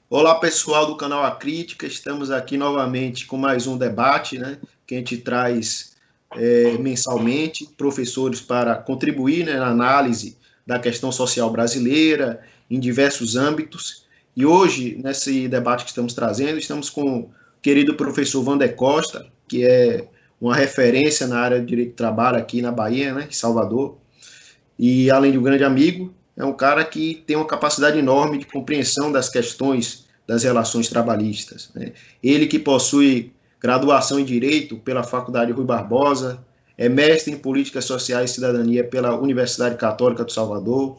Olá, pessoal do canal A Crítica, estamos aqui novamente com mais um debate, né, que a gente traz mensalmente professores para contribuir, né, na análise da questão social brasileira em diversos âmbitos. E hoje, nesse debate que estamos trazendo, estamos com o querido professor Wander Costa, que é uma referência na área de direito do trabalho aqui na Bahia, né, em Salvador. E, além de um grande amigo, é um cara que tem uma capacidade enorme de compreensão das questões das relações trabalhistas, né? Ele que possui graduação em Direito pela Faculdade Rui Barbosa, é mestre em Políticas Sociais e Cidadania pela Universidade Católica de Salvador,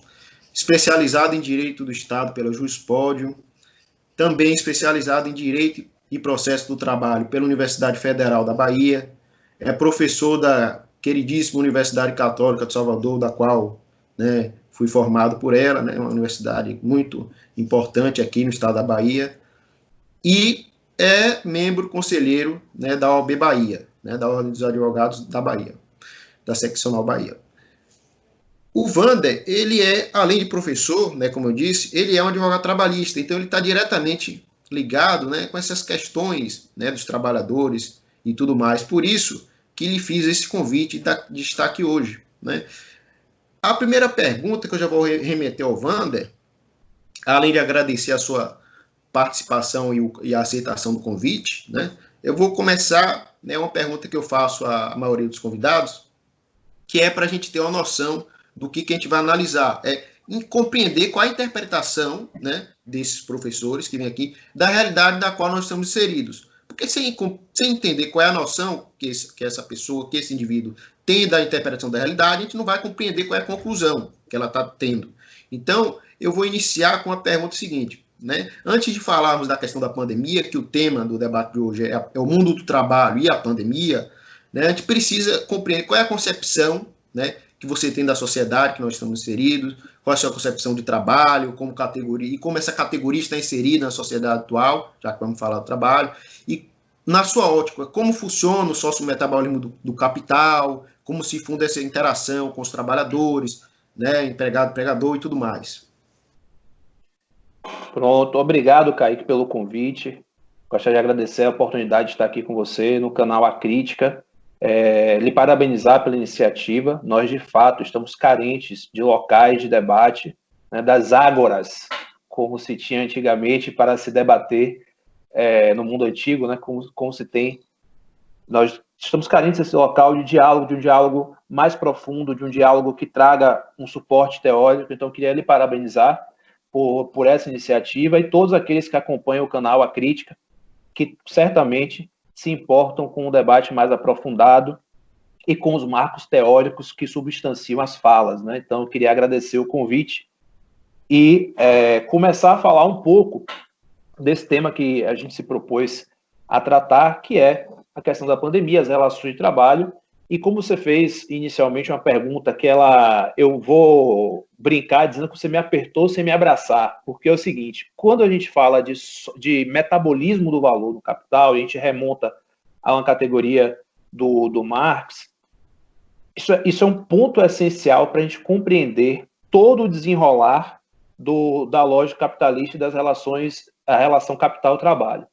especializado em Direito do Estado pela Juspódio, também especializado em Direito e Processo do Trabalho pela Universidade Federal da Bahia, é professor da queridíssima Universidade Católica de Salvador, da qual, né, fui formado por ela, né, uma universidade muito importante aqui no estado da Bahia, e é membro conselheiro, né, da OAB Bahia, né, da Ordem dos Advogados da Bahia, da Seccional Bahia. O Wander, ele é, além de professor, né, como eu disse, ele é um advogado trabalhista, então ele está diretamente ligado, né, com essas questões, né, dos trabalhadores e tudo mais. Por isso que lhe fiz esse convite de estar aqui hoje. Né. A primeira pergunta que eu já vou remeter ao Wander, além de agradecer a sua participação e a aceitação do convite, né, eu vou começar, né, uma pergunta que eu faço à maioria dos convidados, que é para a gente ter uma noção do que a gente vai analisar, em compreender qual a interpretação, né, desses professores que vêm aqui, da realidade da qual nós estamos inseridos. Porque sem entender qual é a noção que essa pessoa, que esse indivíduo tem da interpretação da realidade, a gente não vai compreender qual é a conclusão que ela está tendo. Então, eu vou iniciar com a pergunta seguinte. Né? Antes de falarmos da questão da pandemia, que o tema do debate de hoje é o mundo do trabalho e a pandemia, né, a gente precisa compreender qual é a concepção, né, que você tem da sociedade que nós estamos inseridos, qual é a sua concepção de trabalho, como categoria, e como essa categoria está inserida na sociedade atual, já que vamos falar do trabalho, e na sua ótica, como funciona o sociometabolismo do capital, como se funda essa interação com os trabalhadores, né, empregado, empregador e tudo mais. Pronto, obrigado, Kaique, pelo convite. Gostaria de agradecer a oportunidade de estar aqui com você no canal A Crítica. Lhe parabenizar pela iniciativa. Nós, de fato, estamos carentes de locais de debate, né, das ágoras, como se tinha antigamente, para se debater no mundo antigo, né, como se tem. Nós estamos carentes desse local de um diálogo mais profundo, de um diálogo que traga um suporte teórico. Então, queria lhe parabenizar por essa iniciativa e todos aqueles que acompanham o canal A Crítica, que certamente se importam com um debate mais aprofundado e com os marcos teóricos que substanciam as falas. Né? Então, eu queria agradecer o convite e começar a falar um pouco desse tema que a gente se propôs a tratar, que é a questão da pandemia, as relações de trabalho. E como você fez inicialmente uma pergunta que eu vou brincar dizendo que você me apertou sem me abraçar, porque é o seguinte, quando a gente fala de metabolismo do valor do capital, a gente remonta a uma categoria do Marx, isso é um ponto essencial para a gente compreender todo o desenrolar da lógica capitalista e das relações, a relação capital-trabalho.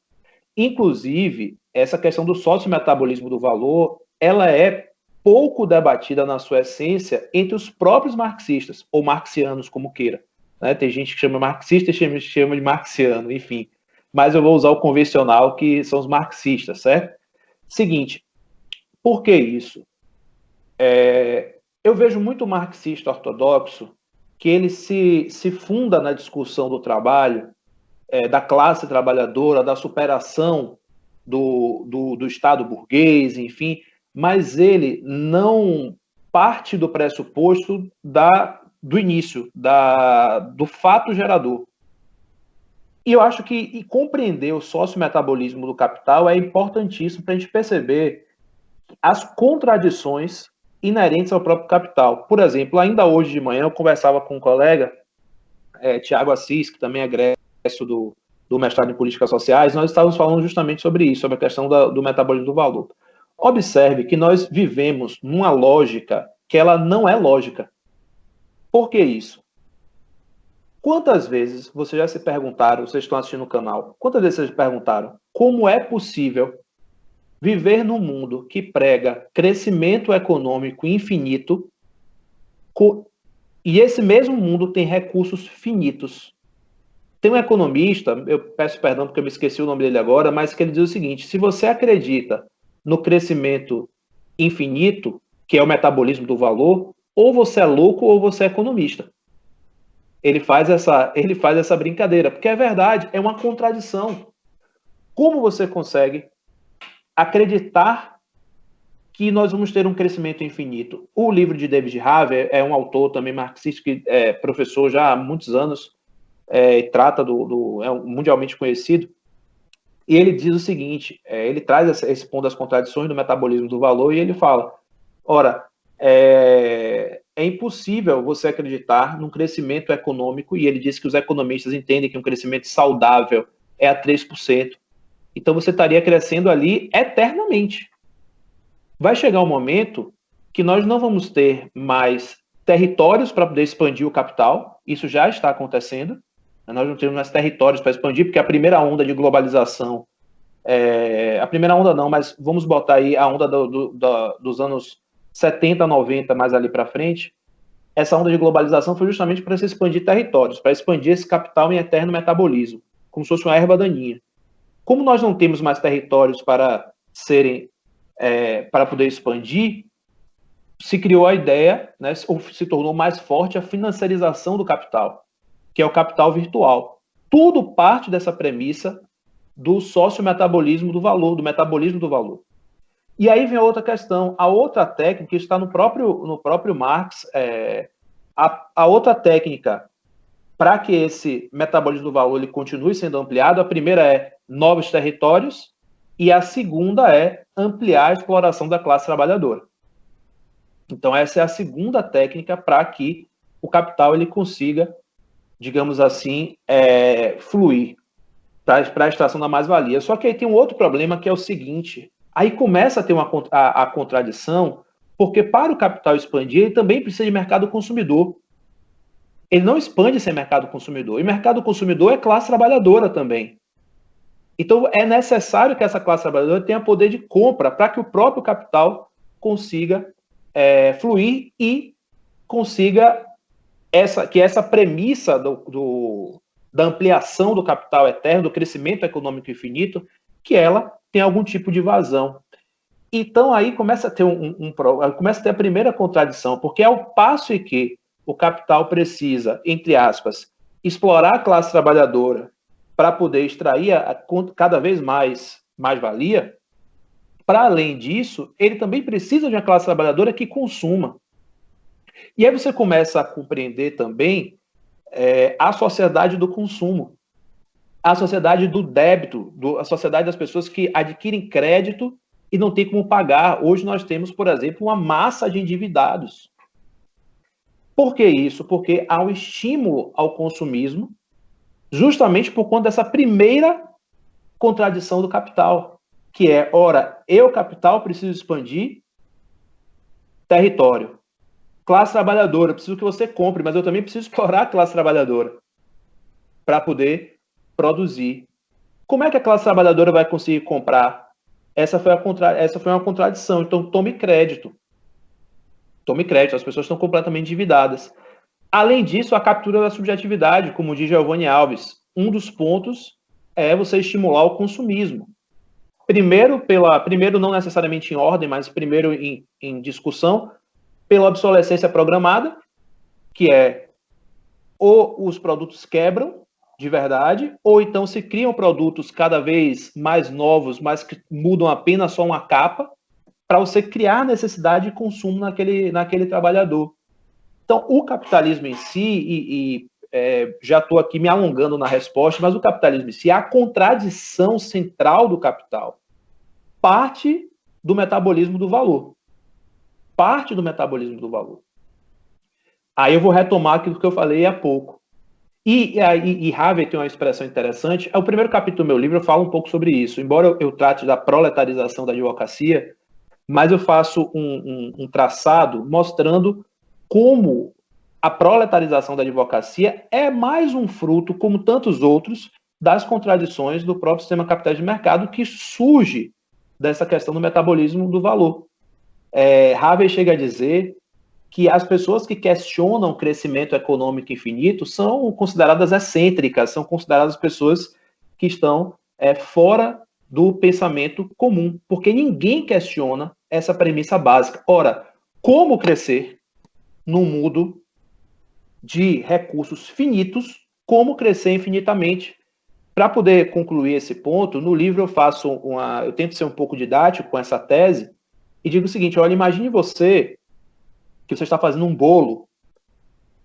Inclusive, essa questão do socio-metabolismo do valor, ela é pouco debatida na sua essência entre os próprios marxistas, ou marxianos, como queira. Né? Tem gente que chama marxista e chama de marxiano, enfim. Mas eu vou usar o convencional, que são os marxistas, certo? Seguinte, por que isso? Eu vejo muito marxista ortodoxo que ele se funda na discussão do trabalho, da classe trabalhadora, da superação do Estado burguês, enfim, mas ele não parte do pressuposto do início, do fato gerador. E eu acho que compreender o socio-metabolismo do capital é importantíssimo para a gente perceber as contradições inerentes ao próprio capital. Por exemplo, ainda hoje de manhã eu conversava com um colega, Tiago Assis, que também é egresso do mestrado em Políticas Sociais, nós estávamos falando justamente sobre isso, sobre a questão do metabolismo do valor. Observe que nós vivemos numa lógica que ela não é lógica. Por que isso? Quantas vezes vocês já se perguntaram, vocês estão assistindo o canal, quantas vezes vocês perguntaram como é possível viver num mundo que prega crescimento econômico infinito e esse mesmo mundo tem recursos finitos? Tem um economista, eu peço perdão porque eu me esqueci o nome dele agora, mas que ele diz o seguinte: se você acredita no crescimento infinito, que é o metabolismo do valor, ou você é louco ou você é economista. Ele faz essa brincadeira, porque é verdade, é uma contradição. Como você consegue acreditar que nós vamos ter um crescimento infinito? O livro de David Harvey é um autor também marxista, que é professor já há muitos anos, e trata é mundialmente conhecido, e ele diz o seguinte, ele traz esse ponto das contradições do metabolismo do valor, e ele fala, ora, é impossível você acreditar num crescimento econômico, e ele diz que os economistas entendem que um crescimento saudável é a 3%, então você estaria crescendo ali eternamente. Vai chegar um momento que nós não vamos ter mais territórios para poder expandir o capital, isso já está acontecendo, nós não temos mais territórios para expandir, porque a primeira onda de globalização, a primeira onda não, mas vamos botar aí a onda dos anos 70, 90, mais ali para frente, essa onda de globalização foi justamente para se expandir territórios, para expandir esse capital em eterno metabolismo, como se fosse uma erva daninha. Como nós não temos mais territórios para serem, para poder expandir, se criou a ideia, né, ou se tornou mais forte a financiarização do capital, que é o capital virtual. Tudo parte dessa premissa do sociometabolismo do valor, do metabolismo do valor. E aí vem a outra questão, a outra técnica que está no próprio Marx, a outra técnica para que esse metabolismo do valor ele continue sendo ampliado, a primeira é novos territórios e a segunda é ampliar a exploração da classe trabalhadora. Então essa é a segunda técnica para que o capital ele consiga, digamos assim, fluir para a extração da mais-valia. Só que aí tem um outro problema que é o seguinte, aí começa a ter a contradição, porque para o capital expandir, ele também precisa de mercado consumidor. Ele não expande sem mercado consumidor. E mercado consumidor é classe trabalhadora também. Então é necessário que essa classe trabalhadora tenha poder de compra para que o próprio capital consiga fluir e consiga que essa premissa da ampliação do capital eterno, do crescimento econômico infinito, que ela tem algum tipo de vazão. Então aí começa a ter começa a ter a primeira contradição, porque ao passo em que o capital precisa, entre aspas, explorar a classe trabalhadora para poder extrair cada vez mais valia, para além disso, ele também precisa de uma classe trabalhadora que consuma. E aí você começa a compreender também a sociedade do consumo, a sociedade do débito, a sociedade das pessoas que adquirem crédito e não tem como pagar. Hoje nós temos, por exemplo, uma massa de endividados. Por que isso? Porque há um estímulo ao consumismo, justamente por conta dessa primeira contradição do capital, que é, ora, eu, capital, preciso expandir território. Classe trabalhadora, preciso que você compre, mas eu também preciso explorar a classe trabalhadora para poder produzir. Como é que a classe trabalhadora vai conseguir comprar? Essa foi uma contradição. Então, tome crédito. Tome crédito, as pessoas estão completamente endividadas. Além disso, a captura da subjetividade, como diz Giovanni Alves. Um dos pontos é você estimular o consumismo. Primeiro não necessariamente em ordem, mas primeiro em discussão, pela obsolescência programada, que é ou os produtos quebram de verdade, ou então se criam produtos cada vez mais novos, mas que mudam apenas só uma capa, para você criar necessidade de consumo naquele trabalhador. Então, o capitalismo em si, já estou aqui me alongando na resposta, mas o capitalismo em si, a contradição central do capital, parte do metabolismo do valor. Parte do metabolismo do valor. Aí eu vou retomar aquilo que eu falei há pouco. E Harvey tem uma expressão interessante. O primeiro capítulo do meu livro eu falo um pouco sobre isso. Embora eu trate da proletarização da advocacia, mas eu faço um traçado mostrando como a proletarização da advocacia é mais um fruto, como tantos outros, das contradições do próprio sistema capitalista de mercado, que surge dessa questão do metabolismo do valor. Harvey chega a dizer que as pessoas que questionam o crescimento econômico infinito são consideradas excêntricas, são consideradas pessoas que estão fora do pensamento comum, porque ninguém questiona essa premissa básica. Ora, como crescer num mundo de recursos finitos, como crescer infinitamente? Para poder concluir esse ponto, no livro eu tento ser um pouco didático com essa tese e digo o seguinte: olha, imagine que você está fazendo um bolo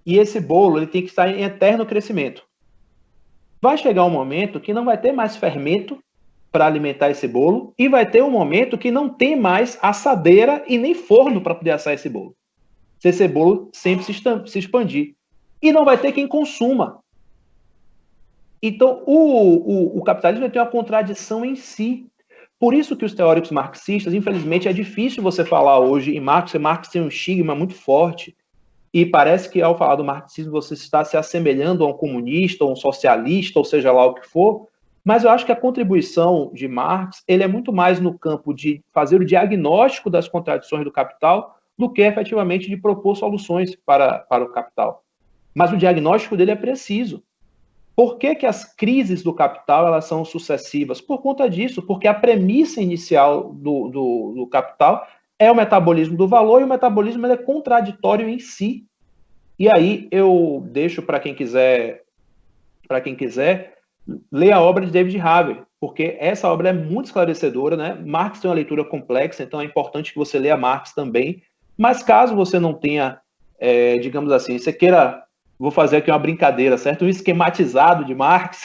e esse bolo ele tem que estar em eterno crescimento. Vai chegar um momento que não vai ter mais fermento para alimentar esse bolo e vai ter um momento que não tem mais assadeira e nem forno para poder assar esse bolo. Se esse bolo sempre se expandir. E não vai ter quem consuma. Então, o capitalismo tem uma contradição em si. Por isso que os teóricos marxistas, infelizmente, é difícil você falar hoje em Marx, porque Marx tem um estigma muito forte, e parece que ao falar do marxismo você está se assemelhando a um comunista, ou um socialista, ou seja lá o que for, mas eu acho que a contribuição de Marx ele é muito mais no campo de fazer o diagnóstico das contradições do capital do que efetivamente de propor soluções para o capital. Mas o diagnóstico dele é preciso. Por que as crises do capital elas são sucessivas? Por conta disso, porque a premissa inicial do capital é o metabolismo do valor, e o metabolismo ele é contraditório em si. E aí eu deixo para quem quiser ler a obra de David Harvey, porque essa obra é muito esclarecedora, né? Marx tem uma leitura complexa, então é importante que você leia Marx também. Mas caso você não tenha, digamos assim, você queira... Vou fazer aqui uma brincadeira, certo? Um esquematizado de Marx.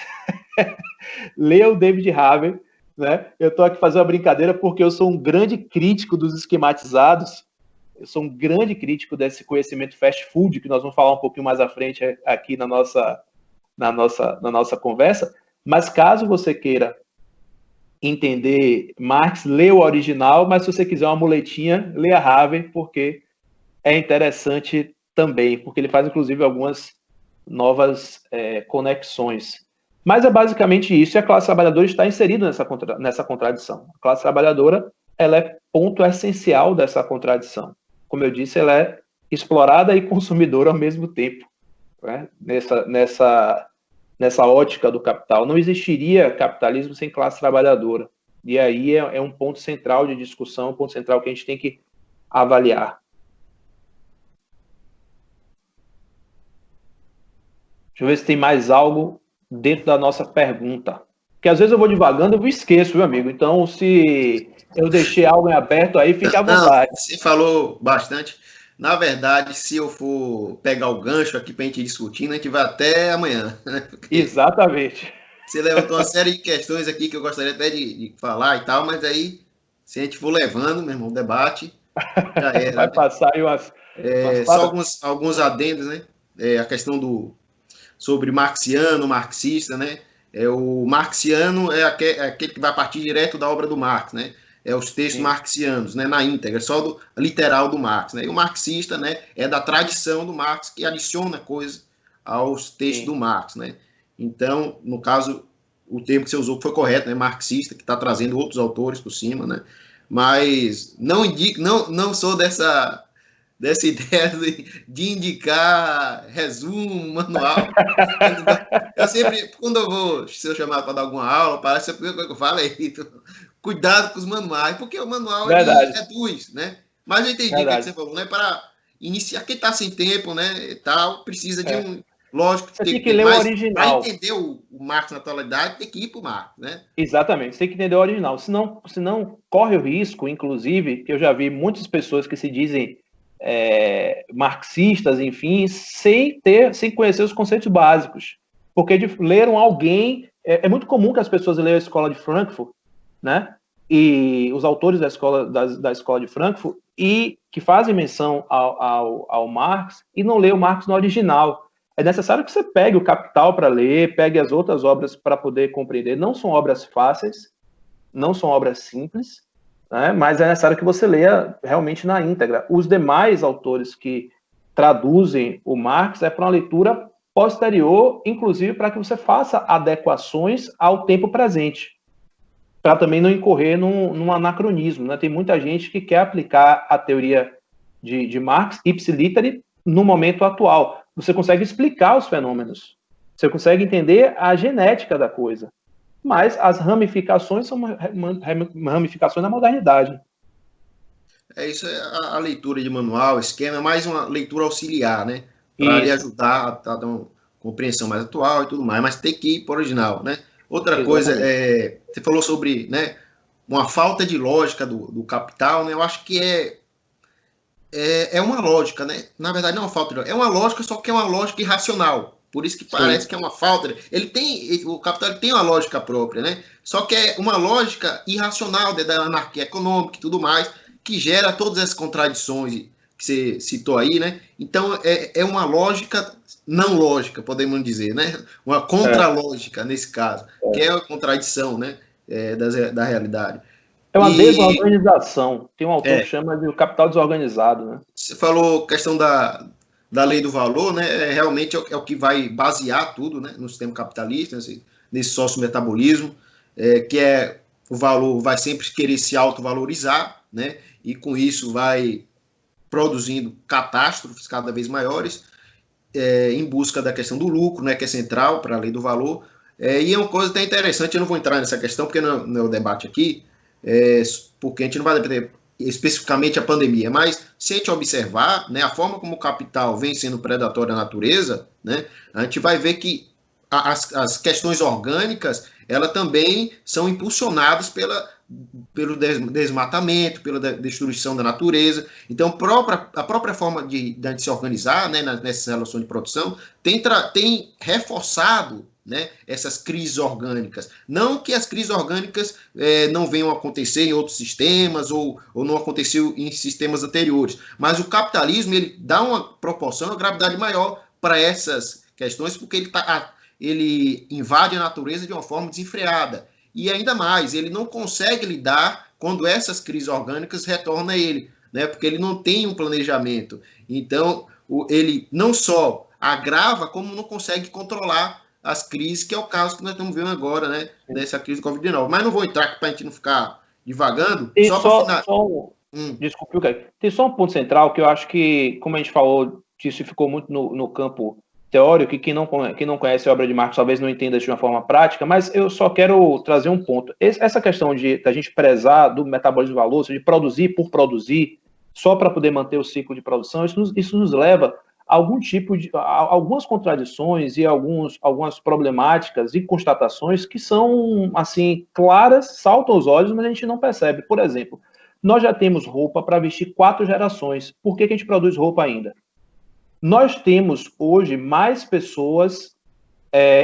Leia o David Harvey, né? Eu estou aqui fazendo uma brincadeira porque eu sou um grande crítico dos esquematizados. Eu sou um grande crítico desse conhecimento fast food, que nós vamos falar um pouquinho mais à frente aqui na nossa conversa. Mas caso você queira entender Marx, leia o original, mas se você quiser uma muletinha, leia Harvey, porque é interessante também, porque ele faz, inclusive, algumas novas conexões. Mas é basicamente isso, e a classe trabalhadora está inserida nessa contradição. A classe trabalhadora ela é ponto essencial dessa contradição. Como eu disse, ela é explorada e consumidora ao mesmo tempo, né? Nessa ótica do capital. Não existiria capitalismo sem classe trabalhadora. E aí é um ponto central de discussão, um ponto central que a gente tem que avaliar. Deixa eu ver se tem mais algo dentro da nossa pergunta. Porque às vezes eu vou devagando e eu esqueço, meu amigo. Então, se eu deixei algo em aberto aí, fique à vontade. Não, você falou bastante. Na verdade, se eu for pegar o gancho aqui para a gente discutir, a gente vai até amanhã. Né? Exatamente. Você levantou uma série de questões aqui que eu gostaria até de falar e tal, mas aí, se a gente for levando, meu irmão, o debate, já era. Vai passar aí só alguns adendos, né? A questão sobre marxista, né? O marxiano é aquele que vai partir direto da obra do Marx, né? Os textos marxianos, né? Na íntegra, só do literal do Marx, né? E o marxista, né? É da tradição do Marx que adiciona coisas aos textos do Marx, né? Então, no caso, o termo que você usou foi correto, né? Marxista, que está trazendo outros autores por cima, né? Mas não sou dessa ideia de indicar resumo, manual. Eu sempre, quando eu vou ser chamado para dar alguma aula, parece que a primeira coisa que eu falo é isso. Cuidado com os manuais, porque o manual reduz, né? Mas eu entendi o que você falou, né? Para iniciar, quem está sem tempo, né? E tal, precisa de um... Lógico, você tem que ler o original. Para entender o Marx na atualidade, tem que ir para o Marx, né? Exatamente, você tem que entender o original. Senão corre o risco, inclusive, que eu já vi muitas pessoas que se dizem marxistas, enfim, sem conhecer os conceitos básicos. Porque leram alguém... É muito comum que as pessoas leiam a Escola de Frankfurt, né? E os autores da Escola de Frankfurt, e que fazem menção ao Marx, e não leem o Marx no original. É necessário que você pegue o Capital para ler, pegue as outras obras para poder compreender. Não são obras fáceis, não são obras simples, né? Mas é necessário que você leia realmente na íntegra. Os demais autores que traduzem o Marx é para uma leitura posterior, inclusive para que você faça adequações ao tempo presente, para também não incorrer num anacronismo, né? Tem muita gente que quer aplicar a teoria de Marx, ipsiliteri, no momento atual. Você consegue explicar os fenômenos, você consegue entender a genética da coisa, mas as ramificações são ramificações da modernidade. Isso é a leitura de manual, esquema, é mais uma leitura auxiliar, né? Para lhe ajudar a dar uma compreensão mais atual e tudo mais, mas tem que ir para o original, né? Outra coisa, você falou sobre, né, uma falta de lógica do capital, né? Eu acho que é uma lógica, né? Na verdade, não é uma falta de lógica, é uma lógica, só que é uma lógica irracional. Por isso que parece que é uma falta. O capital tem uma lógica própria, né? Só que é uma lógica irracional da anarquia econômica e tudo mais, que gera todas essas contradições que você citou aí, né? Então, é uma lógica não lógica, podemos dizer, né? Uma contralógica, nesse caso, que é a contradição, né? Da realidade. É uma desorganização. Tem um autor que chama de o capital desorganizado, né? Você falou questão da lei do valor, né? Realmente é o que vai basear tudo, né? No sistema capitalista, nesse sócio-metabolismo, que o valor vai sempre querer se autovalorizar, né? E com isso vai produzindo catástrofes cada vez maiores, em busca da questão do lucro, né? Que é central para a lei do valor. E é uma coisa até interessante, eu não vou entrar nessa questão, porque não é o debate aqui, porque a gente não vai debater especificamente a pandemia, mas se a gente observar, né, a forma como o capital vem sendo predatório à natureza, né, a gente vai ver que as questões orgânicas, elas também são impulsionadas pelo desmatamento, pela destruição da natureza. Então, a própria forma de a gente se organizar, né, nessas relações de produção tem reforçado, né, essas crises orgânicas. Não que as crises orgânicas não venham a acontecer em outros sistemas ou não aconteceu em sistemas anteriores, mas o capitalismo ele dá uma proporção, uma gravidade maior para essas questões, porque ele invade a natureza de uma forma desenfreada. E ainda mais, ele não consegue lidar quando essas crises orgânicas retornam a ele, né, porque ele não tem um planejamento. Então, ele não só agrava, como não consegue controlar as crises, que é o caso que nós estamos vendo agora, né? Nessa crise do Covid-19. Mas não vou entrar para a gente não ficar divagando. Desculpe, tem só um ponto central que eu acho que, como a gente falou, isso ficou muito no campo teórico, e quem não conhece a obra de Marx talvez não entenda isso de uma forma prática, mas eu só quero trazer um ponto. Essa questão da gente prezar do metabolismo do valor, de produzir por produzir, só para poder manter o ciclo de produção, isso nos leva algumas contradições e algumas problemáticas e constatações que são, assim, claras, saltam aos olhos, mas a gente não percebe. Por exemplo, nós já temos roupa para vestir 4 gerações. Por que a gente produz roupa ainda? Nós temos hoje mais pessoas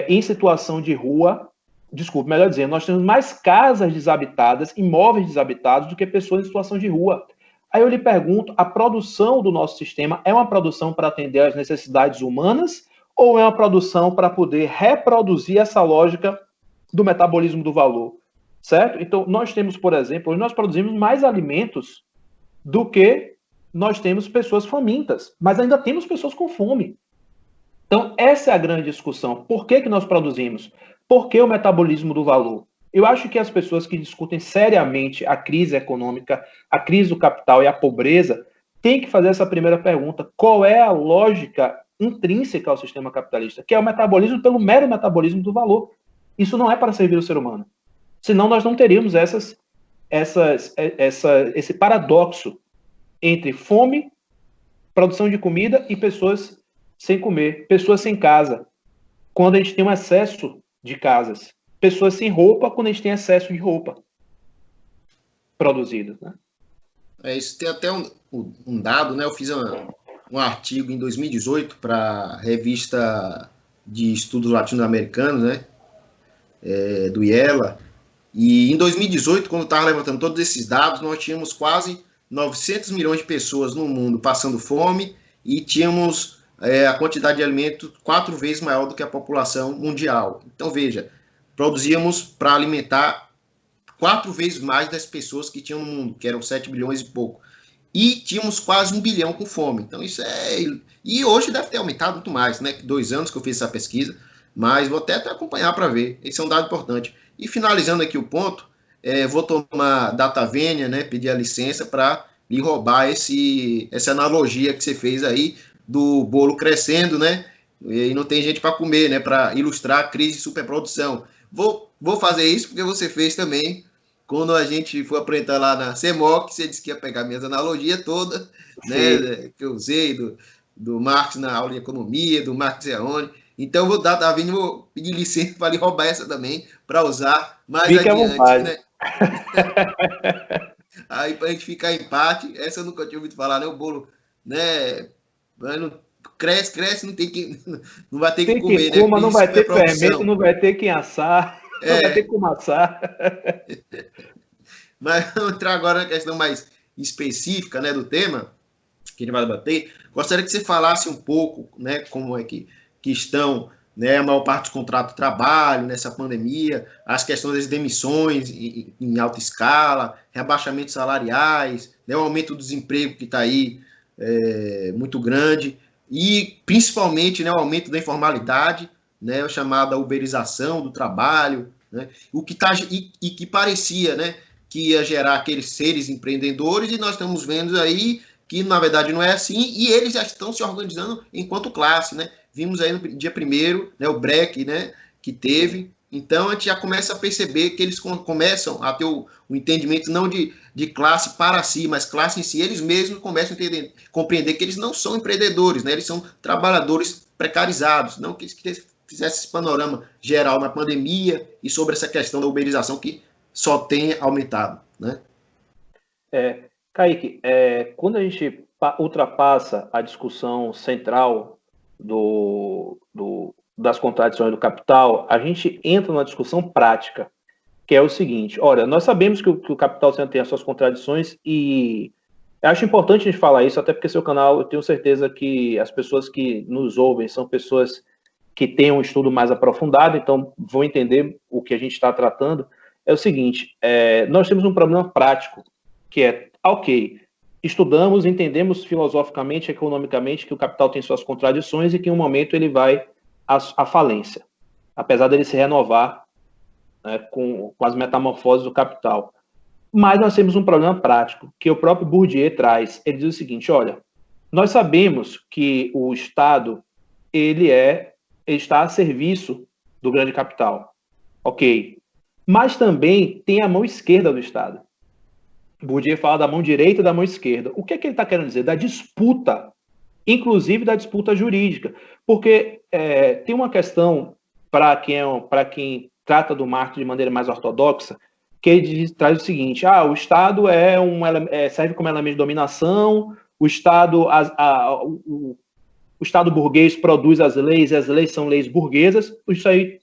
em situação de rua, melhor dizendo, nós temos mais casas desabitadas, imóveis desabitados, do que pessoas em situação de rua. Aí eu lhe pergunto, a produção do nosso sistema é uma produção para atender às necessidades humanas ou é uma produção para poder reproduzir essa lógica do metabolismo do valor? Certo? Então, nós temos, por exemplo, hoje nós produzimos mais alimentos do que nós temos pessoas famintas, mas ainda temos pessoas com fome. Então, essa é a grande discussão. Por que nós produzimos? Por que o metabolismo do valor? Eu acho que as pessoas que discutem seriamente a crise econômica, a crise do capital e a pobreza, têm que fazer essa primeira pergunta. Qual é a lógica intrínseca ao sistema capitalista? Que é o metabolismo pelo mero metabolismo do valor. Isso não é para servir o ser humano. Senão nós não teríamos esse paradoxo entre fome, produção de comida e pessoas sem comer, pessoas sem casa, quando a gente tem um excesso de casas. Pessoas sem roupa quando a gente tem excesso de roupa produzida, né? Isso tem até um dado, né? Eu fiz um artigo em 2018 para a revista de estudos latino-americanos, né? Do IELA. E em 2018, quando eu estava levantando todos esses dados, nós tínhamos quase 900 milhões de pessoas no mundo passando fome e tínhamos a quantidade de alimento 4 vezes maior do que a população mundial. Então, veja, produzíamos para alimentar 4 vezes mais das pessoas que tinham no mundo, que eram 7 bilhões e pouco. e tínhamos quase 1 bilhão com fome. Então, isso é... E hoje deve ter aumentado muito mais, né? 2 anos que eu fiz essa pesquisa, mas vou até acompanhar para ver. Esse é um dado importante. E finalizando aqui o ponto, vou tomar data vênia, né? Pedir a licença para lhe roubar essa analogia que você fez aí do bolo crescendo, né? E não tem gente para comer, né? Para ilustrar a crise de superprodução. Vou fazer isso porque você fez também. Quando a gente foi apresentar lá na CEMOC, você disse que ia pegar minhas analogias todas, né, que eu usei do Marx na aula de economia, do Marx Zeone. Então, vou dar, Davi, vou pedir licença para lhe roubar essa também, para usar mais Fique adiante, né? Aí, para a gente ficar em empate, essa eu nunca tinha ouvido falar, né? O bolo, né? Cresce, não tem que, não vai ter que comer, né? Coma, não vai ter fermento, não vai ter quem assar, não vai ter como assar. Mas vamos entrar agora na questão mais específica, né, do tema que a gente vai debater. Gostaria que você falasse um pouco, né, como é que estão, né, a maior parte dos contratos de trabalho nessa pandemia, as questões das demissões em alta escala, rebaixamentos salariais, né, o aumento do desemprego que está aí muito grande e principalmente, né, o aumento da informalidade, né, a chamada uberização do trabalho, né, o que tá e que parecia, né, que ia gerar aqueles seres empreendedores, e nós estamos vendo aí que, na verdade, não é assim, e eles já estão se organizando enquanto classe, né? Vimos aí no dia 1º, né, o break, né, que teve. Então, a gente já começa a perceber que eles começam a ter o entendimento não de classe para si, mas classe em si. Eles mesmos começam a compreender que eles não são empreendedores, né? Eles são trabalhadores precarizados. Não que fizesse esse panorama geral na pandemia e sobre essa questão da uberização que só tem aumentado, né? Kaique, quando a gente ultrapassa a discussão central das contradições do capital, a gente entra numa discussão prática, que é o seguinte: olha, nós sabemos que o capital sempre tem as suas contradições, e eu acho importante a gente falar isso, até porque seu canal, eu tenho certeza que as pessoas que nos ouvem são pessoas que têm um estudo mais aprofundado, então vão entender o que a gente está tratando. É o seguinte, nós temos um problema prático, que é, ok, estudamos, entendemos filosoficamente, economicamente, que o capital tem suas contradições e que em um momento ele vai à falência, apesar dele se renovar, né, com as metamorfoses do capital. Mas nós temos um problema prático, que o próprio Bourdieu traz. Ele diz o seguinte: olha, nós sabemos que o Estado ele está a serviço do grande capital, ok, mas também tem a mão esquerda do Estado. Bourdieu fala da mão direita e da mão esquerda. O que é que ele está querendo dizer? Da disputa, inclusive da disputa jurídica. Porque tem uma questão, para quem trata do Marx de maneira mais ortodoxa, que ele traz o seguinte: o Estado serve como elemento de dominação, o Estado, o Estado burguês produz as leis, e as leis são leis burguesas. Isso aí,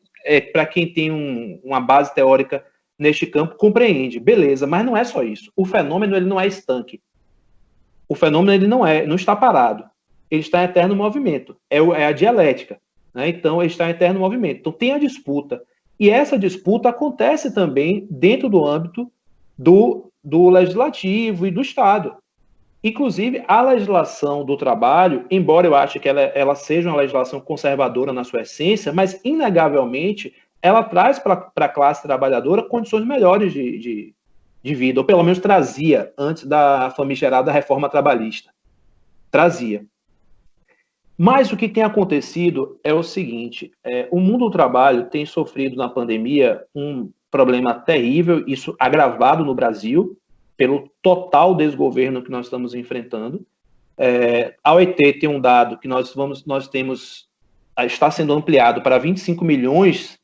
para quem tem uma base teórica neste campo, compreende, beleza, mas não é só isso. O fenômeno ele não é estanque. O fenômeno ele não está parado. Ele está em eterno movimento. É a dialética, né? Então, ele está em eterno movimento. Então, tem a disputa. E essa disputa acontece também dentro do âmbito do legislativo e do Estado. Inclusive, a legislação do trabalho, embora eu ache que ela seja uma legislação conservadora na sua essência, mas, inegavelmente, ela traz para a classe trabalhadora condições melhores de vida, ou pelo menos trazia antes da famigerada reforma trabalhista. Trazia. Mas o que tem acontecido é o seguinte: o mundo do trabalho tem sofrido na pandemia um problema terrível, isso agravado no Brasil, pelo total desgoverno que nós estamos enfrentando. A OIT tem um dado que está sendo ampliado para 25 milhões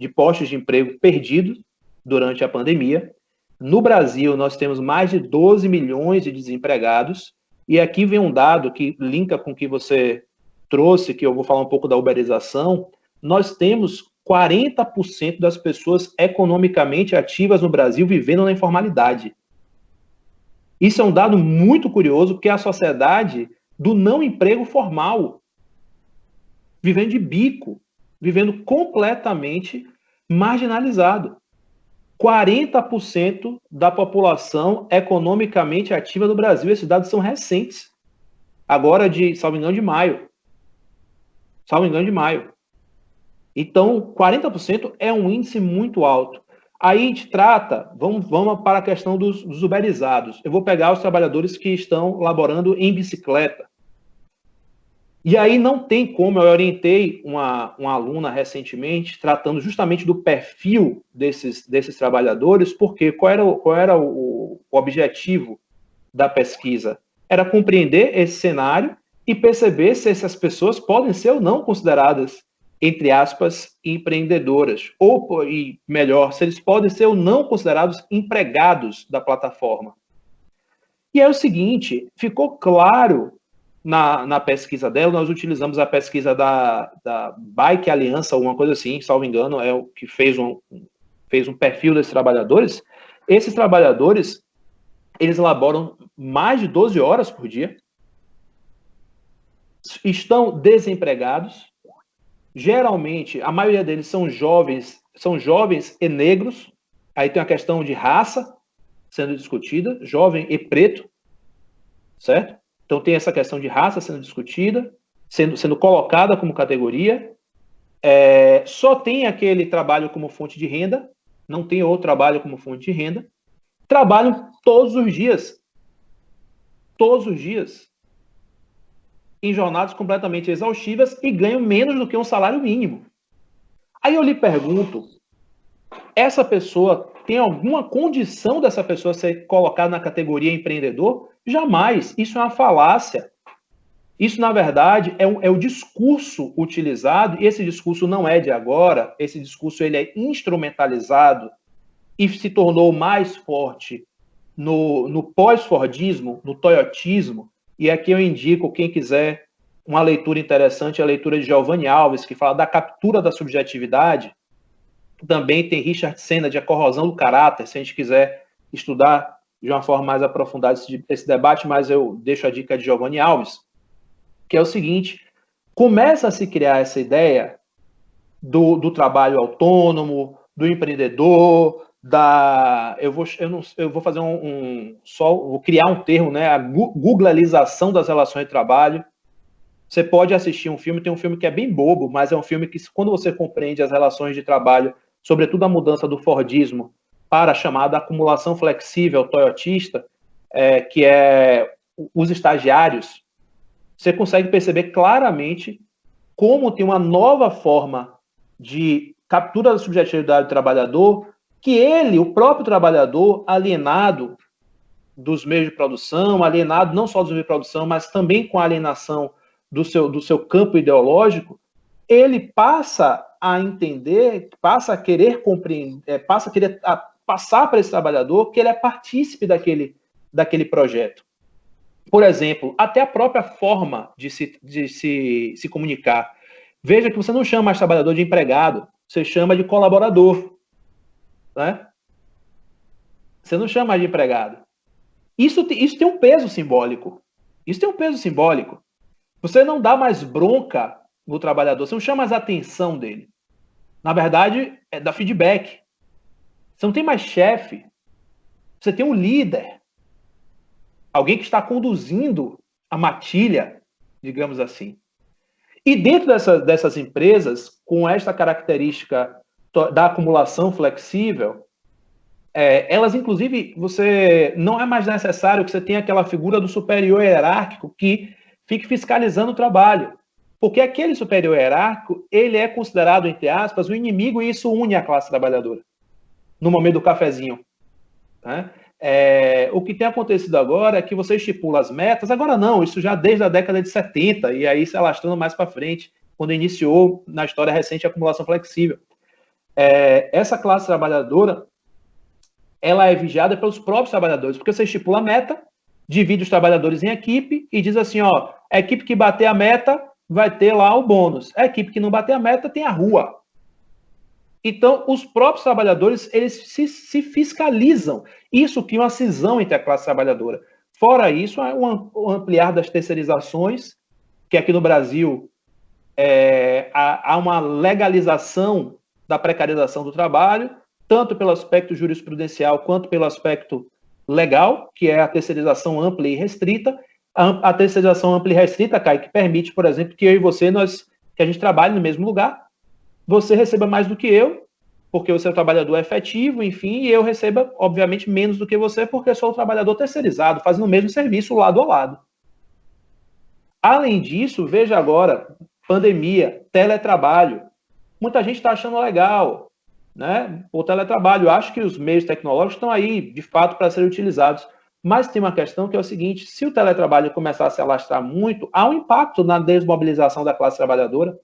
de postos de emprego perdidos durante a pandemia. No Brasil, nós temos mais de 12 milhões de desempregados, e aqui vem um dado que linka com o que você trouxe, que eu vou falar um pouco da uberização. Nós temos 40% das pessoas economicamente ativas no Brasil vivendo na informalidade. Isso é um dado muito curioso, porque é a sociedade do não emprego formal, vivendo de bico, vivendo completamente marginalizado. 40% da população economicamente ativa do Brasil. Esses dados são recentes. Agora, salvo engano, de maio. Salvo engano, de maio. Então, 40% é um índice muito alto. Aí a gente trata, vamos para a questão dos uberizados. Eu vou pegar os trabalhadores que estão laborando em bicicleta. E aí não tem como, eu orientei uma aluna recentemente, tratando justamente do perfil desses trabalhadores, porque qual era o objetivo da pesquisa? Era compreender esse cenário e perceber se essas pessoas podem ser ou não consideradas, entre aspas, empreendedoras, e melhor, se eles podem ser ou não considerados empregados da plataforma. E é o seguinte, ficou claro na pesquisa dela, nós utilizamos a pesquisa da Bike Aliança, alguma coisa assim, salvo engano, é o que fez um perfil desses trabalhadores. Esses trabalhadores, eles laboram mais de 12 horas por dia, estão desempregados, geralmente, a maioria deles são jovens e negros, aí tem a questão de raça sendo discutida, jovem e preto, certo? Então tem essa questão de raça sendo discutida, sendo colocada como categoria. Só tem aquele trabalho como fonte de renda, não tem outro trabalho como fonte de renda. Trabalham todos os dias, em jornadas completamente exaustivas e ganham menos do que um salário mínimo. Aí eu lhe pergunto, essa pessoa tem alguma condição dessa pessoa ser colocada na categoria empreendedor? Jamais. Isso é uma falácia. Isso, na verdade, é o discurso utilizado, e esse discurso não é de agora, esse discurso ele é instrumentalizado e se tornou mais forte no pós-fordismo, no toyotismo, e aqui eu indico, quem quiser, uma leitura interessante, a leitura de Giovanni Alves, que fala da captura da subjetividade. Também tem Richard Sennett, de A Corrosão do Caráter, se a gente quiser estudar de uma forma mais aprofundada esse debate, mas eu deixo a dica de Giovanni Alves, que é o seguinte, começa a se criar essa ideia do trabalho autônomo, do empreendedor, eu vou fazer vou criar um termo, né, a googlalização das relações de trabalho. Você pode assistir um filme, tem um filme que é bem bobo, mas é um filme que, quando você compreende as relações de trabalho, sobretudo a mudança do Fordismo para a chamada acumulação flexível toyotista, que é os estagiários, você consegue perceber claramente como tem uma nova forma de captura da subjetividade do trabalhador, que ele, o próprio trabalhador, alienado dos meios de produção, alienado não só dos meios de produção, mas também com a alienação do seu campo ideológico, ele passa a entender, passa a querer compreender, passa a querer passar para esse trabalhador que ele é partícipe daquele projeto. Por exemplo, até a própria forma de se comunicar. Veja que você não chama mais trabalhador de empregado, você chama de colaborador. Né? Você não chama mais de empregado. Isso tem um peso simbólico. Isso tem um peso simbólico. Você não dá mais bronca no trabalhador, você não chama mais a atenção dele. Na verdade, dá feedback. Você não tem mais chefe. Você tem um líder. Alguém que está conduzindo a matilha, digamos assim. E dentro dessas empresas, com esta característica da acumulação flexível, elas, inclusive, você não é mais necessário que você tenha aquela figura do superior hierárquico que fique fiscalizando o trabalho. Porque aquele superior hierárquico, ele é considerado, entre aspas, o inimigo, e isso une a classe trabalhadora. No momento do cafezinho. Né? O que tem acontecido agora é que você estipula as metas, agora não, isso já desde a década de 70, e aí se alastrando mais para frente, quando iniciou na história recente a acumulação flexível. Essa classe trabalhadora, ela é vigiada pelos próprios trabalhadores, porque você estipula a meta, divide os trabalhadores em equipe e diz assim, ó, a equipe que bater a meta vai ter lá o bônus, a equipe que não bater a meta tem a rua. Então, os próprios trabalhadores, eles se fiscalizam. Isso cria uma cisão entre a classe trabalhadora. Fora isso, há um ampliar das terceirizações, que aqui no Brasil há uma legalização da precarização do trabalho, tanto pelo aspecto jurisprudencial quanto pelo aspecto legal, que é a terceirização ampla e restrita. A terceirização ampla e restrita, Caio, que permite, por exemplo, que eu e você, que a gente trabalhe no mesmo lugar, você receba mais do que eu, porque você é o trabalhador efetivo, enfim, e eu receba, obviamente, menos do que você, porque eu sou o trabalhador terceirizado, fazendo o mesmo serviço lado a lado. Além disso, veja agora, pandemia, teletrabalho. Muita gente está achando legal, né? O teletrabalho. Eu acho que os meios tecnológicos estão aí, de fato, para serem utilizados. Mas tem uma questão que é o seguinte: se o teletrabalho começar a se alastrar muito, há um impacto na desmobilização da classe trabalhadora,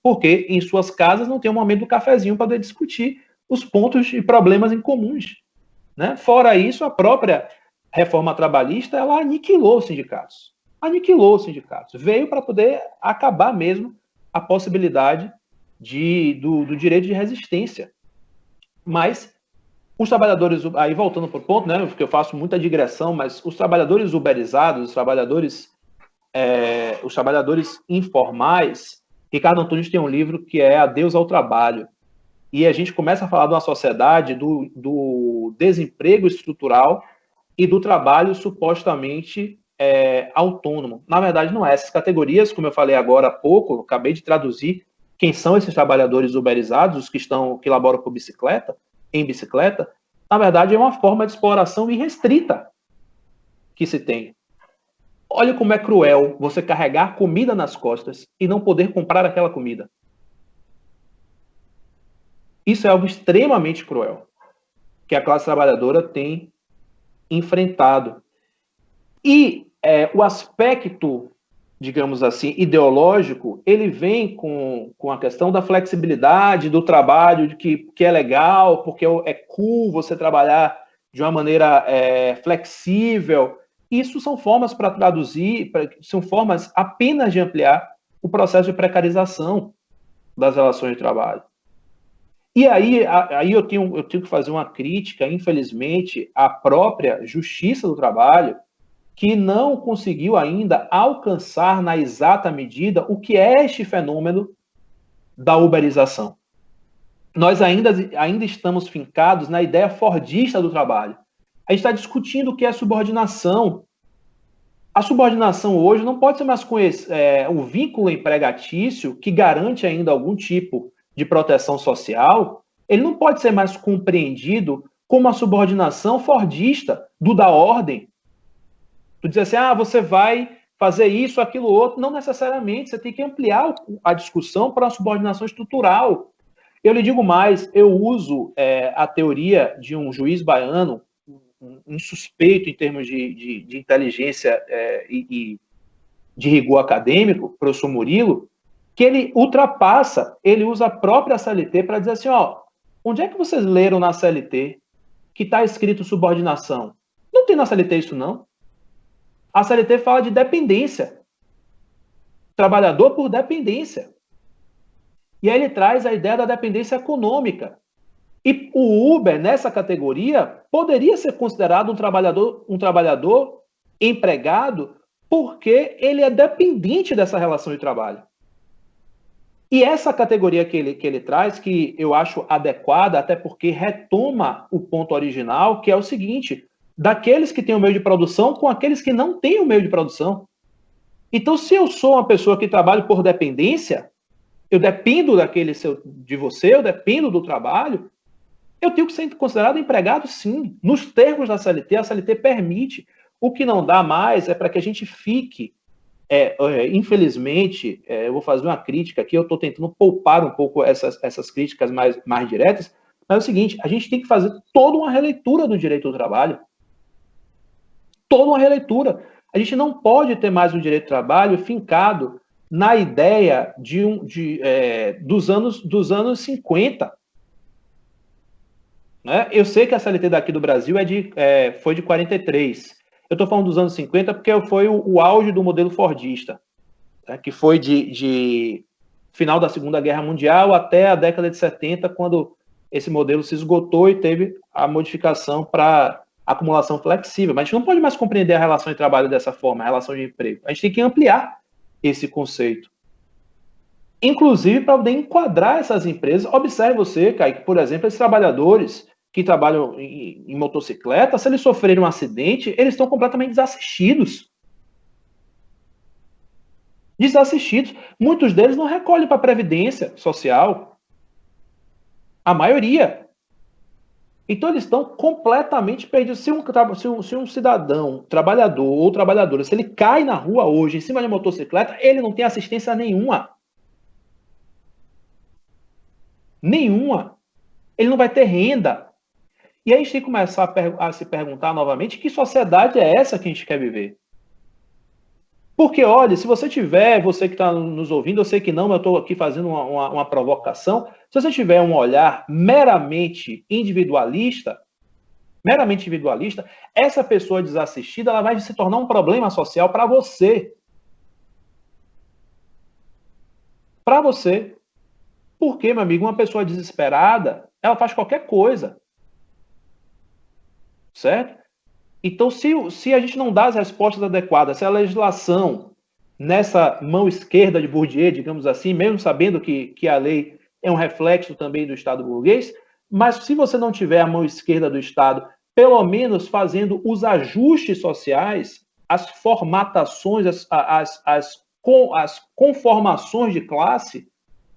porque em suas casas não tem um momento do cafezinho para poder discutir os pontos e problemas em comuns, né? Fora isso, a própria reforma trabalhista, ela aniquilou os sindicatos. Veio para poder acabar mesmo a possibilidade do direito de resistência. Mas os trabalhadores, aí voltando para o ponto, né, porque eu faço muita digressão, mas os trabalhadores uberizados, os trabalhadores informais, Ricardo Antunes tem um livro que é Adeus ao Trabalho, e a gente começa a falar de uma sociedade do desemprego estrutural e do trabalho supostamente autônomo. Na verdade, não é. Essas categorias, como eu falei agora há pouco, eu acabei de traduzir quem são esses trabalhadores uberizados, os que laboram por bicicleta, em bicicleta, na verdade é uma forma de exploração irrestrita que se tem. Olha como é cruel você carregar comida nas costas e não poder comprar aquela comida. Isso é algo extremamente cruel que a classe trabalhadora tem enfrentado. E o aspecto, digamos assim, ideológico, ele vem com a questão da flexibilidade do trabalho, que é legal, porque é cool você trabalhar de uma maneira flexível. Isso são formas para traduzir, são formas apenas de ampliar o processo de precarização das relações de trabalho. E aí eu tenho que fazer uma crítica, infelizmente, à própria Justiça do Trabalho, que não conseguiu ainda alcançar na exata medida o que é este fenômeno da uberização. Nós ainda estamos fincados na ideia fordista do trabalho. A gente está discutindo o que é subordinação. A subordinação hoje não pode ser mais com o vínculo empregatício que garante ainda algum tipo de proteção social. Ele não pode ser mais compreendido como a subordinação fordista do da ordem. Tu diz assim, você vai fazer isso, aquilo, outro. Não necessariamente, você tem que ampliar a discussão para a subordinação estrutural. Eu lhe digo mais, eu uso a teoria de um juiz baiano, um suspeito em termos de inteligência e de rigor acadêmico, professor Murilo, que ele usa a própria CLT para dizer assim, onde é que vocês leram na CLT que está escrito subordinação? Não tem na CLT isso, não. A CLT fala de dependência. Trabalhador por dependência. E aí ele traz a ideia da dependência econômica. E o Uber, nessa categoria, poderia ser considerado um trabalhador empregado porque ele é dependente dessa relação de trabalho. E essa categoria que ele traz, que eu acho adequada, até porque retoma o ponto original, que é o seguinte: daqueles que têm o meio de produção com aqueles que não têm o meio de produção. Então, se eu sou uma pessoa que trabalha por dependência, eu dependo de você, eu dependo do trabalho, eu tenho que ser considerado empregado, sim. Nos termos da CLT, a CLT permite. O que não dá mais é para que a gente fique, infelizmente, eu vou fazer uma crítica aqui, eu estou tentando poupar um pouco essas críticas mais diretas, mas é o seguinte, a gente tem que fazer toda uma releitura do direito do trabalho. Toda uma releitura. A gente não pode ter mais um direito do trabalho fincado na ideia dos anos 50. Né? Eu sei que a CLT daqui do Brasil foi de 43. Eu estou falando dos anos 50 porque foi o auge do modelo fordista, né? Que foi de final da Segunda Guerra Mundial até a década de 70, quando esse modelo se esgotou e teve a modificação para acumulação flexível. Mas a gente não pode mais compreender a relação de trabalho dessa forma, a relação de emprego. A gente tem que ampliar esse conceito. inclusive para poder enquadrar essas empresas. Observe você, Kaique, por exemplo, esses trabalhadores que trabalham em motocicleta, se eles sofrerem um acidente, eles estão completamente desassistidos. Desassistidos. Muitos deles não recolhem para a Previdência Social. A maioria. Então, eles estão completamente perdidos. Se um cidadão, trabalhador ou trabalhadora, se ele cai na rua hoje em cima de uma motocicleta, ele não tem assistência nenhuma. Nenhuma. Ele não vai ter renda. E aí a gente tem que começar a se perguntar novamente que sociedade é essa que a gente quer viver. Porque, olha, se você tiver, você que está nos ouvindo, eu sei que não, mas eu estou aqui fazendo uma provocação, se você tiver um olhar meramente individualista, essa pessoa desassistida, ela vai se tornar um problema social para você. Para você. Porque, meu amigo, uma pessoa desesperada, ela faz qualquer coisa. Certo? Então, se a gente não dá as respostas adequadas, se a legislação, nessa mão esquerda de Bourdieu, digamos assim, mesmo sabendo que a lei é um reflexo também do Estado burguês, mas se você não tiver a mão esquerda do Estado, pelo menos fazendo os ajustes sociais, as formatações, as conformações de classe,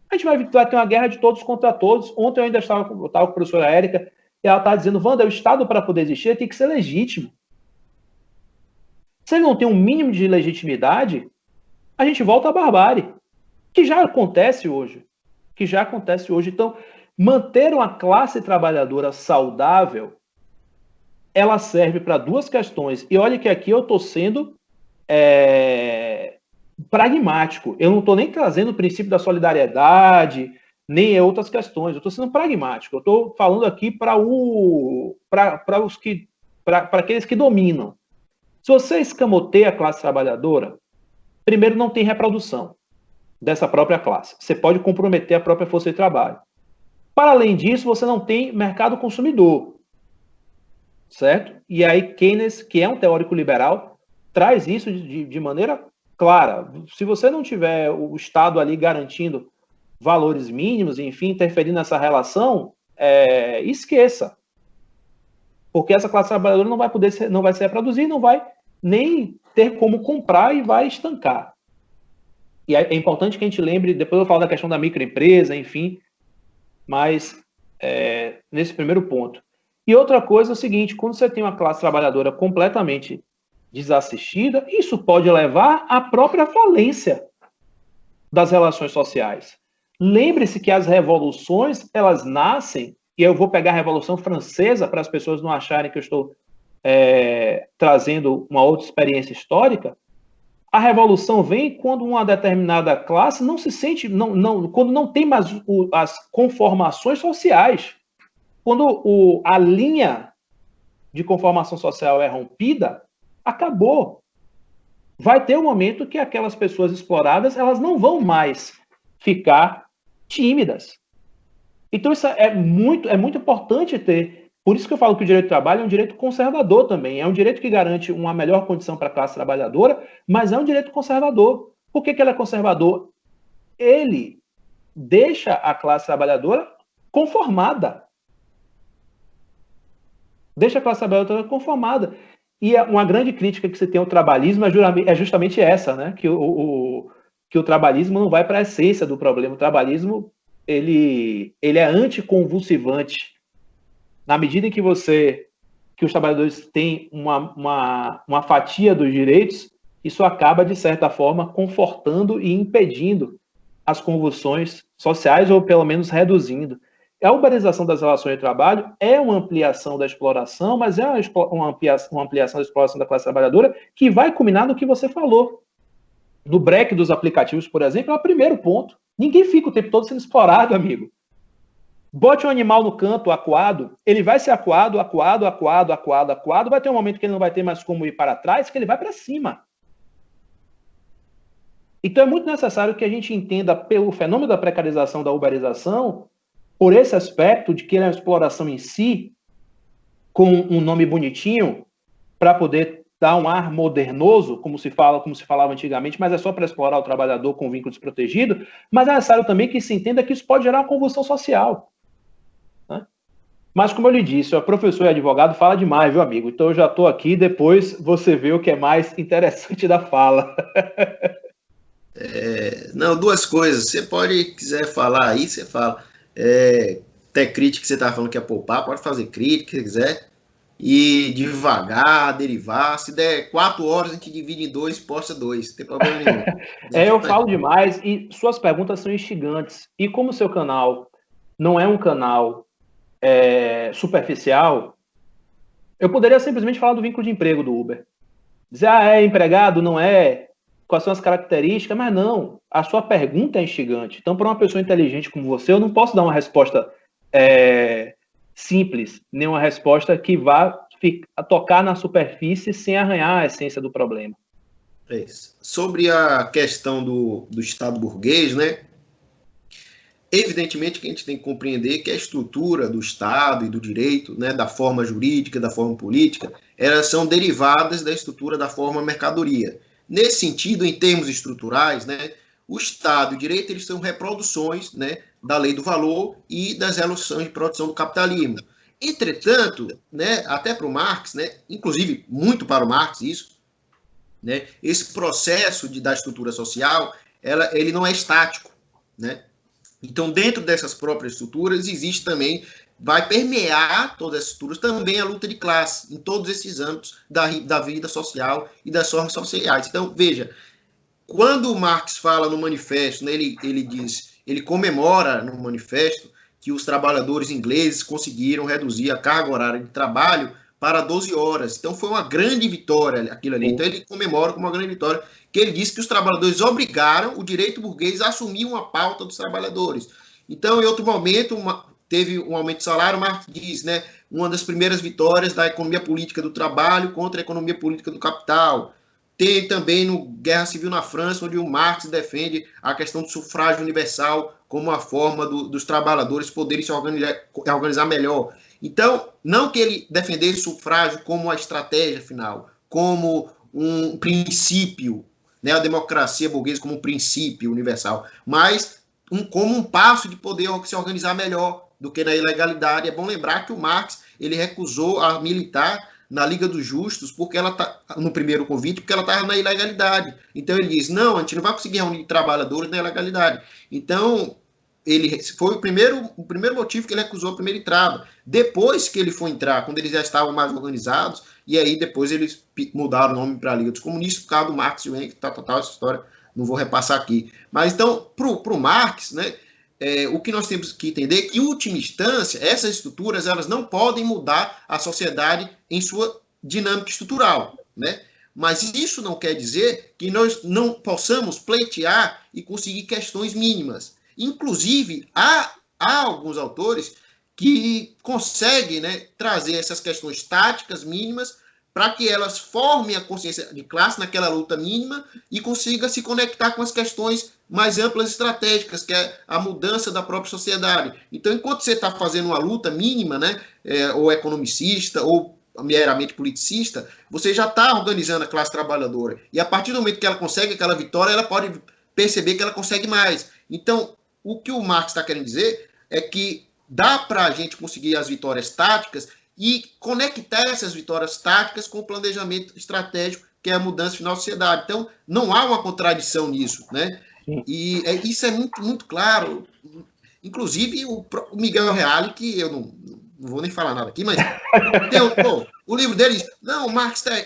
a gente vai ter uma guerra de todos contra todos. Ontem eu ainda estava com a professora Érica, e ela está dizendo, Wanda, o Estado, para poder existir, tem que ser legítimo. Se ele não tem um mínimo de legitimidade, a gente volta à barbárie, que já acontece hoje. Então, manter uma classe trabalhadora saudável, ela serve para duas questões. E olha que aqui eu estou sendo pragmático. Eu não estou nem trazendo o princípio da solidariedade, nem outras questões. Eu estou sendo pragmático. Eu estou falando aqui para aqueles que dominam. Se você escamoteia a classe trabalhadora, primeiro não tem reprodução dessa própria classe. Você pode comprometer a própria força de trabalho. Para além disso, você não tem mercado consumidor. Certo? E aí Keynes, que é um teórico liberal, traz isso de maneira clara. Se você não tiver o Estado ali garantindo valores mínimos, enfim, interferindo nessa relação, esqueça. Porque essa classe trabalhadora não vai se reproduzir, não vai nem ter como comprar e vai estancar. E é importante que a gente lembre, depois eu falo da questão da microempresa, enfim, mas nesse primeiro ponto. E outra coisa é o seguinte, quando você tem uma classe trabalhadora completamente desassistida, isso pode levar à própria falência das relações sociais. Lembre-se que as revoluções, elas nascem, e eu vou pegar a Revolução Francesa para as pessoas não acharem que eu estou trazendo uma outra experiência histórica. A revolução vem quando uma determinada classe não se sente, quando não tem mais as conformações sociais. Quando a linha de conformação social é rompida, acabou. Vai ter um momento que aquelas pessoas exploradas, elas não vão mais ficar tímidas. Então, isso é muito importante ter. Por isso que eu falo que o direito do trabalho é um direito conservador também. É um direito que garante uma melhor condição para a classe trabalhadora, mas é um direito conservador. Por que ele é conservador? Ele deixa a classe trabalhadora conformada. Deixa a classe trabalhadora conformada. E uma grande crítica que você tem ao trabalhismo é justamente essa, né? Que o trabalhismo não vai para a essência do problema. O trabalhismo ele é anticonvulsivante. Na medida em que os trabalhadores têm uma fatia dos direitos, isso acaba, de certa forma, confortando e impedindo as convulsões sociais, ou pelo menos reduzindo. A uberização das relações de trabalho é uma ampliação da exploração, mas é uma ampliação da exploração da classe trabalhadora que vai culminar no que você falou. No break dos aplicativos, por exemplo, é o primeiro ponto. Ninguém fica o tempo todo sendo explorado, amigo. Bote um animal no canto, acuado, ele vai ser acuado, vai ter um momento que ele não vai ter mais como ir para trás, que ele vai para cima. Então é muito necessário que a gente entenda pelo fenômeno da precarização, da uberização, por esse aspecto de que ele é uma exploração em si, com um nome bonitinho, para poder dar um ar modernoso, como se falava antigamente, mas é só para explorar o trabalhador com vínculo desprotegido, mas é necessário também que se entenda que isso pode gerar uma convulsão social. Né? Mas, como eu lhe disse, o professor e advogado fala demais, viu, amigo? Então eu já estou aqui, depois você vê o que é mais interessante da fala. Não, duas coisas. Você pode, quiser falar aí, você fala. Até crítica que você estava falando que ia poupar, pode fazer crítica, se quiser. E devagar, derivar. Se der 4 horas, a gente divide em 2, posta 2. Não tem problema nenhum. Eu falo demais e suas perguntas são instigantes. E como o seu canal não é um canal superficial, eu poderia simplesmente falar do vínculo de emprego do Uber. Dizer, é empregado, não é? Quais são as características? Mas não, a sua pergunta é instigante. Então, para uma pessoa inteligente como você, eu não posso dar uma resposta simples, nem uma resposta que vá tocar na superfície sem arranhar a essência do problema. Sobre a questão do Estado burguês, né? Evidentemente que a gente tem que compreender que a estrutura do Estado e do direito, né, da forma jurídica, da forma política, elas são derivadas da estrutura da forma mercadoria. Nesse sentido, em termos estruturais, né, o Estado e o direito eles são reproduções, né, da lei do valor e das relações de produção do capitalismo. Entretanto, né, até para o Marx, né, inclusive muito para o Marx isso, né, esse processo da estrutura social, ele não é estático, né? Então, dentro dessas próprias estruturas, existe também, vai permear todas as estruturas, também a luta de classe, em todos esses âmbitos da vida social e das formas sociais. Então, veja, quando o Marx fala no manifesto, né, ele comemora no manifesto que os trabalhadores ingleses conseguiram reduzir a carga horária de trabalho para 12 horas. Então, foi uma grande vitória aquilo ali. Então, ele comemora como uma grande vitória, que ele disse que os trabalhadores obrigaram o direito burguês a assumir uma pauta dos trabalhadores. Então, em outro momento, teve um aumento de salário, Marx diz, né, uma das primeiras vitórias da economia política do trabalho contra a economia política do capital. Tem também no Guerra Civil na França, onde o Marx defende a questão do sufrágio universal como uma forma dos trabalhadores poderem se organizar melhor. Então, não que ele defendesse o sufrágio como uma estratégia final, como um princípio, né, a democracia burguesa como um princípio universal, mas como um passo de poder se organizar melhor do que na ilegalidade. É bom lembrar que o Marx ele recusou a militar na Liga dos Justos, porque ela tá no primeiro convite, porque ela estava na ilegalidade. Então ele diz, não, a gente não vai conseguir reunir trabalhadores na ilegalidade. Então, ele foi o primeiro motivo que ele recusou a primeira entrada. Depois que ele foi entrar, quando eles já estavam mais organizados, e aí depois eles mudaram o nome para a Liga dos Comunistas, por causa do Marx e o Engels, essa história não vou repassar aqui. Mas então, para o Marx, né, o que nós temos que entender é que, em última instância, essas estruturas elas não podem mudar a sociedade em sua dinâmica estrutural, né? Mas isso não quer dizer que nós não possamos pleitear e conseguir questões mínimas. Inclusive, há alguns autores que conseguem, né, trazer essas questões táticas mínimas para que elas formem a consciência de classe naquela luta mínima e consiga se conectar com as questões mais amplas e estratégicas, que é a mudança da própria sociedade. Então, enquanto você está fazendo uma luta mínima, né, ou economicista, ou meramente politicista, você já está organizando a classe trabalhadora. E a partir do momento que ela consegue aquela vitória, ela pode perceber que ela consegue mais. Então, o que o Marx está querendo dizer é que dá para a gente conseguir as vitórias táticas e conectar essas vitórias táticas com o planejamento estratégico, que é a mudança final da sociedade. Então, não há uma contradição nisso, né? E isso é muito, muito claro. Inclusive, o Miguel Reale, que eu não vou nem falar nada aqui, mas o livro dele diz, não, o Marx está...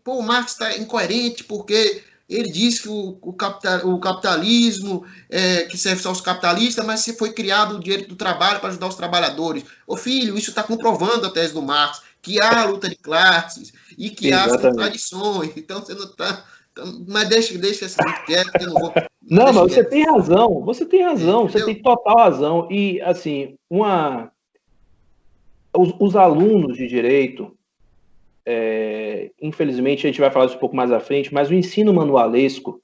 o Marx está incoerente porque ele diz que o capitalismo que serve só aos capitalistas, mas se foi criado o direito do trabalho para ajudar os traballadores. Ô filho, isso está comprovando a tese do Marx, que há a luta de classes e que há as contradições. Então você não está... Mas deixa essa muito quieto, que eu não vou... Não, mas você tem razão, você tem total razão. E, assim, os alunos de direito, infelizmente a gente vai falar isso um pouco mais à frente, mas o ensino manualesco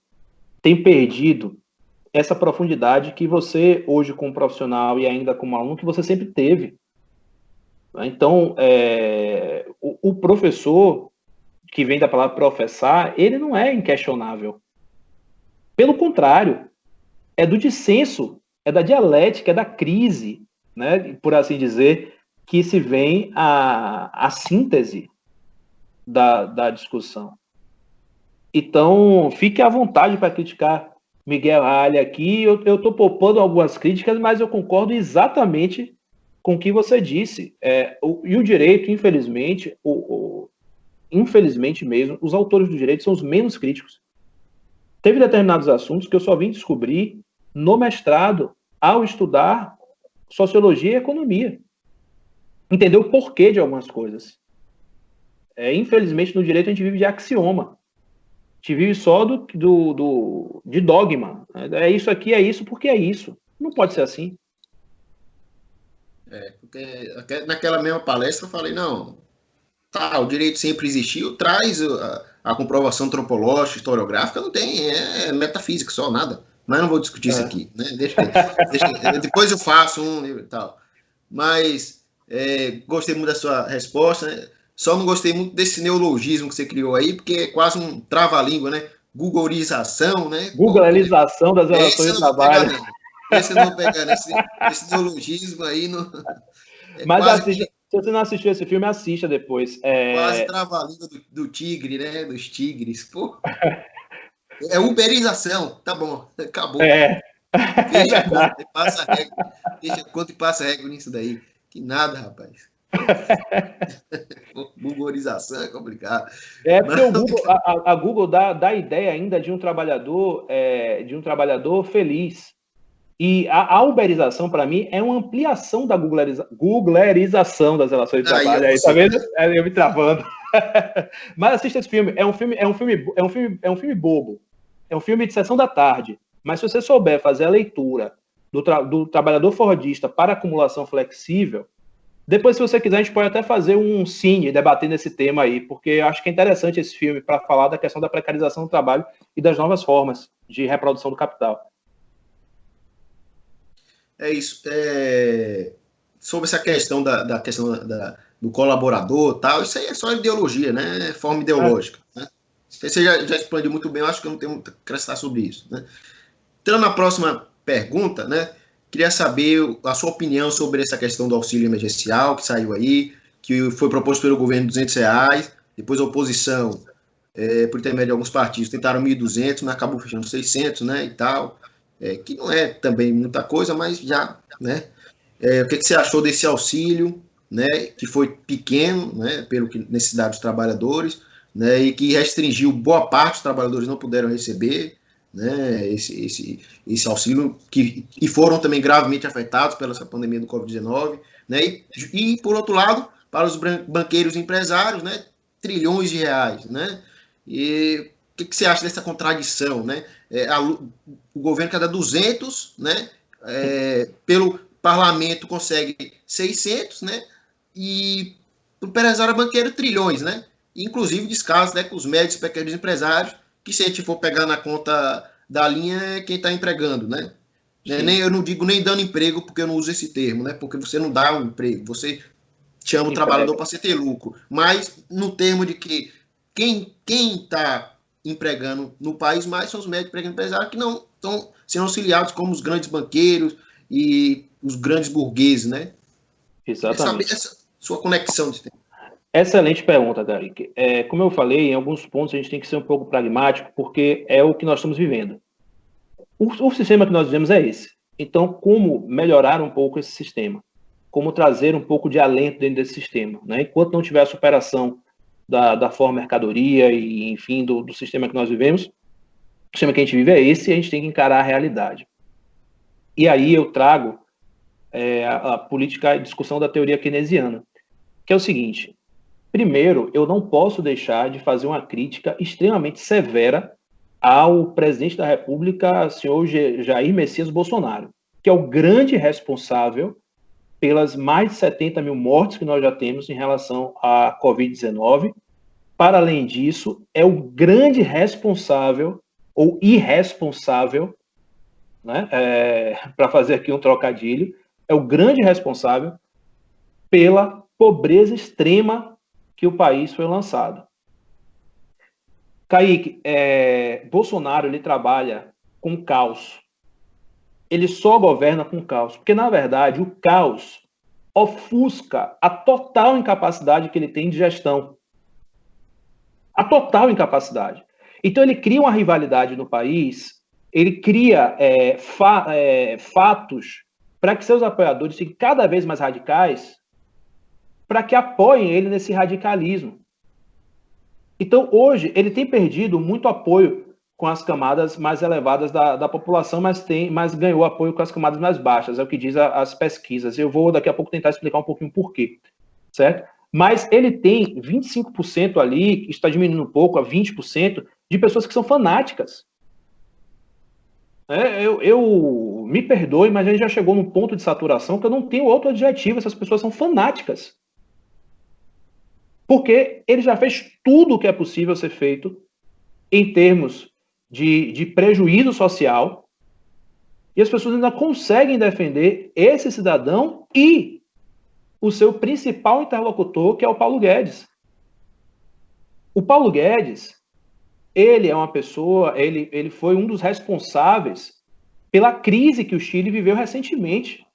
tem perdido essa profundidade que você, hoje como profissional e ainda como aluno, que você sempre teve. Então, o professor, que vem da palavra professar, ele não é inquestionável. Pelo contrário, é do dissenso, é da dialética, é da crise, né, por assim dizer, que se vem a síntese da discussão. Então, fique à vontade para criticar Miguel Halley aqui. Eu estou poupando algumas críticas, mas eu concordo exatamente com o que você disse. E o direito, infelizmente, infelizmente mesmo, os autores do direito são os menos críticos. Teve determinados assuntos que eu só vim descobrir no mestrado, ao estudar sociologia e economia. Entender o porquê de algumas coisas. Infelizmente, no direito, a gente vive de axioma. A gente vive só de dogma. É isso aqui, é isso, porque é isso. Não pode ser assim. Porque naquela mesma palestra eu falei, não, tá, o direito sempre existiu, traz a comprovação antropológica, historiográfica, não tem, é metafísica só, nada. Mas não vou discutir isso aqui, né? Depois eu faço um e tal. Mas gostei muito da sua resposta, né? Só não gostei muito desse neologismo que você criou aí, porque é quase um trava-língua, né? Googlização, né? Googlização das relações de trabalho. Esse eu não vou pegar, né? Esse neologismo aí não... Mas assista, se você não assistiu esse filme, assista depois. Quase trava-língua do tigre, né? Dos tigres. Pô. É uberização. Tá bom, acabou. Veja quanto passa régua nisso daí. Que nada, rapaz. Googlização é complicado. Porque o Google, a Google dá a ideia ainda de um trabalhador feliz. E a uberização, para mim, é uma ampliação da googlerização das relações de trabalho. Aí, tá vendo? Eu me travando. Mas assista esse filme. É um filme bobo. É um filme de sessão da tarde. Mas se você souber fazer a leitura do trabalhador fordista para acumulação flexível, depois, se você quiser, a gente pode até fazer um cine debatendo esse tema aí, porque eu acho que é interessante esse filme para falar da questão da precarização do trabalho e das novas formas de reprodução do capital. É isso. Sobre essa questão da questão do colaborador, tal, isso aí é só ideologia, né? É forma ideológica. Né? Você já expandiu muito bem, eu acho que eu não tenho muito a acrescentar sobre isso. Né? Então, na próxima pergunta, né? Queria saber a sua opinião sobre essa questão do auxílio emergencial que saiu aí, que foi proposto pelo governo R$200, depois a oposição, por intermédio de alguns partidos, tentaram 1.200, mas acabou fechando 600, né? E tal. Que não é também muita coisa, mas já, né? O que você achou desse auxílio, né? Que foi pequeno, né? Pelo que necessidade dos trabalhadores, né? E que restringiu boa parte dos trabalhadores não puderam receber, né? Esse auxílio que foram também gravemente afetados pela essa pandemia do Covid-19, né? E por outro lado, para os banqueiros e empresários, né? Trilhões de reais, né? E o que você acha dessa contradição, né? O governo quer dar 200, né? Pelo parlamento consegue 600, né? E o empresário banqueiro trilhões, né? Inclusive descaso, né, com os médios e pequenos empresários, que se a gente for pegar na conta da linha é quem está empregando, né? Eu não digo nem dando emprego, porque eu não uso esse termo, né? Porque você não dá um emprego, você chama o trabalhador para você ter lucro. Mas no termo de que quem está empregando no país mais são os médicos pequenos empresários que não estão sendo auxiliados como os grandes banqueiros e os grandes burgueses, né? Exatamente. Essa sua conexão desse tema. Excelente pergunta, Garic. Como eu falei, em alguns pontos a gente tem que ser um pouco pragmático, porque é o que nós estamos vivendo. O sistema que nós vivemos é esse. Então, como melhorar um pouco esse sistema? Como trazer um pouco de alento dentro desse sistema? Né? Enquanto não tiver a superação da forma mercadoria e, enfim, do sistema que nós vivemos, o sistema que a gente vive é esse e a gente tem que encarar a realidade. E aí eu trago a política, a discussão da teoria keynesiana, que é o seguinte: primeiro, eu não posso deixar de fazer uma crítica extremamente severa ao presidente da República, senhor Jair Messias Bolsonaro, que é o grande responsável pelas mais de 70 mil mortes que nós já temos em relação à Covid-19. Para além disso, é o grande responsável, ou irresponsável, né, para fazer aqui um trocadilho, é o grande responsável pela pobreza extrema que o país foi lançado. Kaique, Bolsonaro, ele trabalha com caos. Ele só governa com caos. Porque, na verdade, o caos ofusca a total incapacidade que ele tem de gestão. A total incapacidade. Então, ele cria uma rivalidade no país, ele cria fatos para que seus apoiadores fiquem cada vez mais radicais, para que apoiem ele nesse radicalismo. Então, hoje, ele tem perdido muito apoio com as camadas mais elevadas da população, mas ganhou apoio com as camadas mais baixas, é o que diz as pesquisas. Eu vou, daqui a pouco, tentar explicar um pouquinho por quê, certo? Mas ele tem 25% ali, que está diminuindo um pouco, a 20%, de pessoas que são fanáticas. Eu me perdoe, mas a gente já chegou num ponto de saturação que eu não tenho outro adjetivo, essas pessoas são fanáticas. Porque ele já fez tudo o que é possível ser feito em termos de prejuízo social, e as pessoas ainda conseguem defender esse cidadão e o seu principal interlocutor, que é o Paulo Guedes. O Paulo Guedes, ele é uma pessoa, ele foi um dos responsáveis pela crise que o Chile viveu recentemente.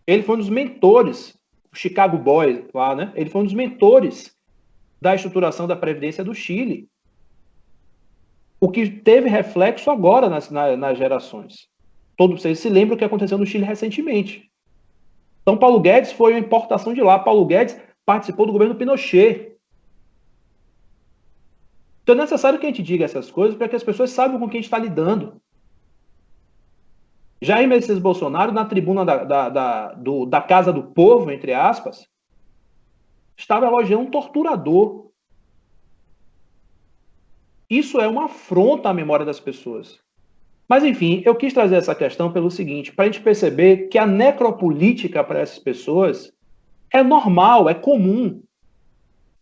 Ele foi um dos mentores, o Chicago Boys lá, né? Ele foi um dos mentores da estruturação da Previdência do Chile. O que teve reflexo agora nas gerações. Todos vocês se lembram o que aconteceu no Chile recentemente. Então, Paulo Guedes foi uma importação de lá. Paulo Guedes participou do governo Pinochet. Então, é necessário que a gente diga essas coisas para que as pessoas saibam com quem a gente está lidando. Jair Messias Bolsonaro, na tribuna da Casa do Povo, entre aspas, estava elogiando um torturador. Isso é uma afronta à memória das pessoas. Mas, enfim, eu quis trazer essa questão pelo seguinte, para a gente perceber que a necropolítica para essas pessoas é normal, é comum.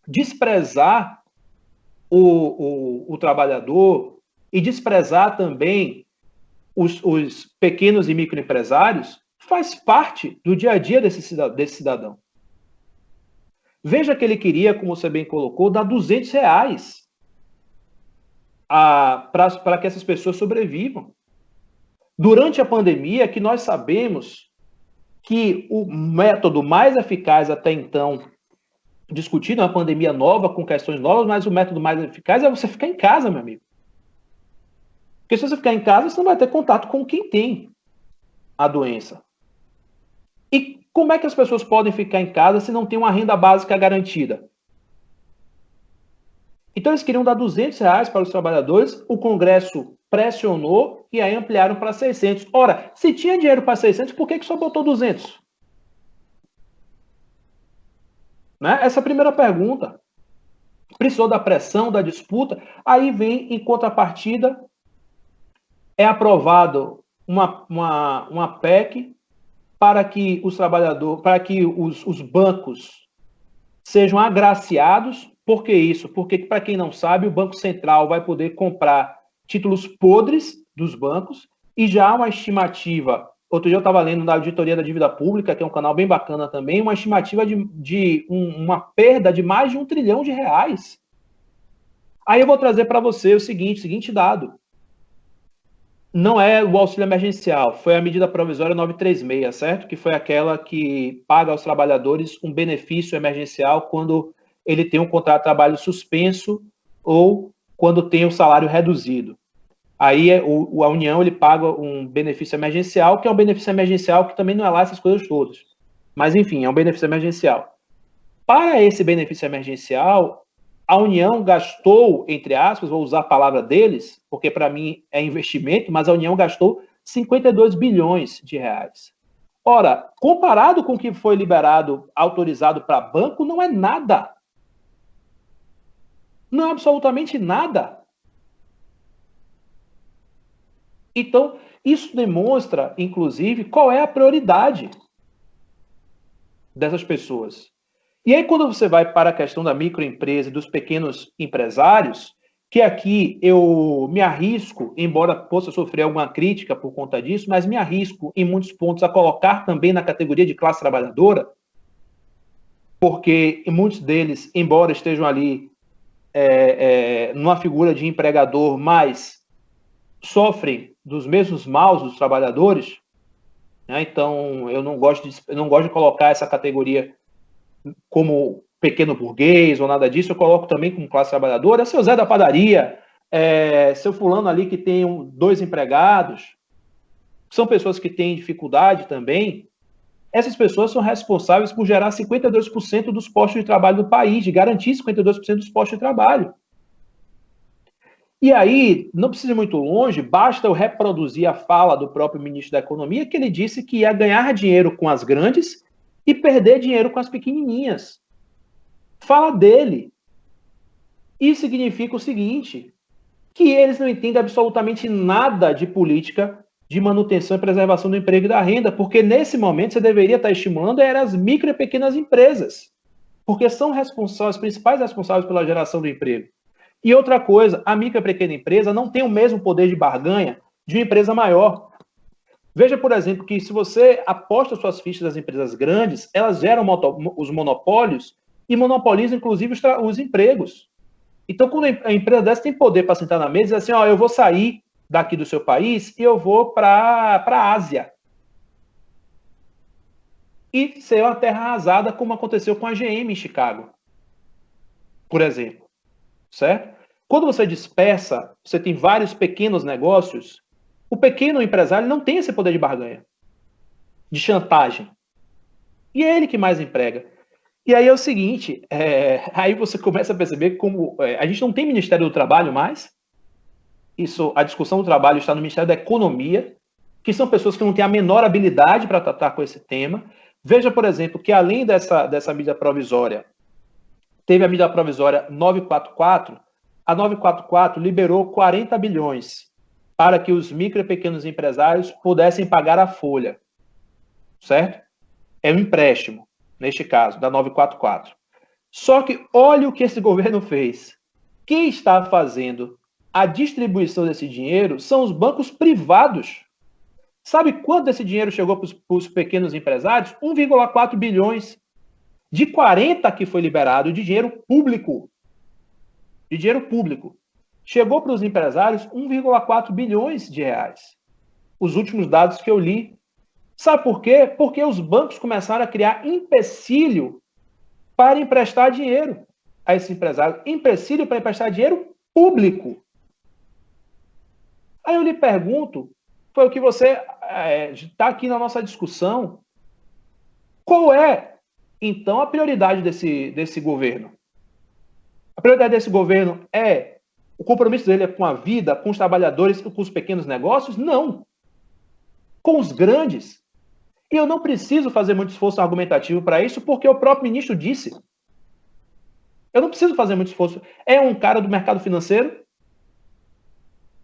Desprezar o trabalhador e desprezar também os pequenos e microempresários faz parte do dia a dia desse cidadão. Veja que ele queria, como você bem colocou, dar R$200 para que essas pessoas sobrevivam. Durante a pandemia, que nós sabemos que o método mais eficaz até então, discutido, é uma pandemia nova, com questões novas, mas o método mais eficaz é você ficar em casa, meu amigo. Porque se você ficar em casa, você não vai ter contato com quem tem a doença. E como é que as pessoas podem ficar em casa se não tem uma renda básica garantida? Então, eles queriam dar R$200 para os trabalhadores, o Congresso pressionou e aí ampliaram para 600. Ora, se tinha dinheiro para 600, por que só botou 200? Né? Essa é a primeira pergunta. Precisou da pressão, da disputa, aí vem, em contrapartida, é aprovado uma PEC para que os trabalhadores, para que os bancos sejam agraciados. Por que isso? Porque, para quem não sabe, o Banco Central vai poder comprar títulos podres dos bancos e já há uma estimativa. Outro dia eu estava lendo na Auditoria da Dívida Pública, que é um canal bem bacana também, uma estimativa de uma perda de mais de R$1 trilhão. Aí eu vou trazer para você o seguinte dado. Não é o auxílio emergencial, foi a medida provisória 936, certo? Que foi aquela que paga aos trabalhadores um benefício emergencial quando ele tem um contrato de trabalho suspenso ou quando tem o salário reduzido. Aí a União ele paga um benefício emergencial, que é um benefício emergencial que também não é lá essas coisas todas. Mas, enfim, é um benefício emergencial. Para esse benefício emergencial, a União gastou, entre aspas, vou usar a palavra deles, porque para mim é investimento, mas a União gastou 52 bilhões de reais. Ora, comparado com o que foi liberado, autorizado para banco, não é nada. Não é absolutamente nada. Então, isso demonstra, inclusive, qual é a prioridade dessas pessoas. E aí, quando você vai para a questão da microempresa e dos pequenos empresários, que aqui eu me arrisco, embora possa sofrer alguma crítica por conta disso, mas me arrisco em muitos pontos a colocar também na categoria de classe trabalhadora, porque muitos deles, embora estejam ali numa figura de empregador, mas sofrem dos mesmos maus dos trabalhadores, né? Então eu não gosto de colocar essa categoria como pequeno burguês ou nada disso, eu coloco também como classe trabalhadora, seu Zé da padaria, seu fulano ali que tem 2 empregados, são pessoas que têm dificuldade também. Essas pessoas são responsáveis por gerar 52% dos postos de trabalho do país, de garantir 52% dos postos de trabalho. E aí, não precisa ir muito longe, basta eu reproduzir a fala do próprio ministro da Economia, que ele disse que ia ganhar dinheiro com as grandes e perder dinheiro com as pequenininhas. Fala dele. Isso significa o seguinte, que eles não entendem absolutamente nada de política de manutenção e preservação do emprego e da renda, porque nesse momento você deveria estar estimulando as micro e pequenas empresas, porque são os principais responsáveis pela geração do emprego. E outra coisa, a micro e pequena empresa não tem o mesmo poder de barganha de uma empresa maior. Veja, por exemplo, que se você aposta suas fichas das empresas grandes, elas geram os monopólios e monopolizam, inclusive, os empregos. Então, quando a empresa dessa tem poder para sentar na mesa e dizer assim, ó, eu vou sair daqui do seu país e eu vou para a Ásia. E ser uma terra arrasada, como aconteceu com a GM em Chicago, por exemplo. Certo? Quando você dispersa, você tem vários pequenos negócios, o pequeno empresário não tem esse poder de barganha, de chantagem. E é ele que mais emprega. E aí é o seguinte, aí você começa a perceber como a gente não tem Ministério do Trabalho mais, a discussão do trabalho está no Ministério da Economia, que são pessoas que não têm a menor habilidade para tratar com esse tema. Veja, por exemplo, que além dessa medida provisória, teve a medida provisória 944, a 944 liberou 40 bilhões para que os micro e pequenos empresários pudessem pagar a folha, certo? É um empréstimo, neste caso, da 944. Só que olha o que esse governo fez. Quem está fazendo a distribuição desse dinheiro são os bancos privados. Sabe quanto esse dinheiro chegou para os pequenos empresários? 1,4 bilhões. De 40 que foi liberado de dinheiro público. De dinheiro público. Chegou para os empresários 1,4 bilhões de reais. Os últimos dados que eu li. Sabe por quê? Porque os bancos começaram a criar empecilho para emprestar dinheiro a esses empresários. Empecilho para emprestar dinheiro público. Aí eu lhe pergunto, foi o que você está aqui na nossa discussão, qual é, então, a prioridade desse governo? A prioridade desse governo o compromisso dele é com a vida, com os trabalhadores, com os pequenos negócios? Não. Com os grandes. E eu não preciso fazer muito esforço argumentativo para isso, porque o próprio ministro disse. Eu não preciso fazer muito esforço. É um cara do mercado financeiro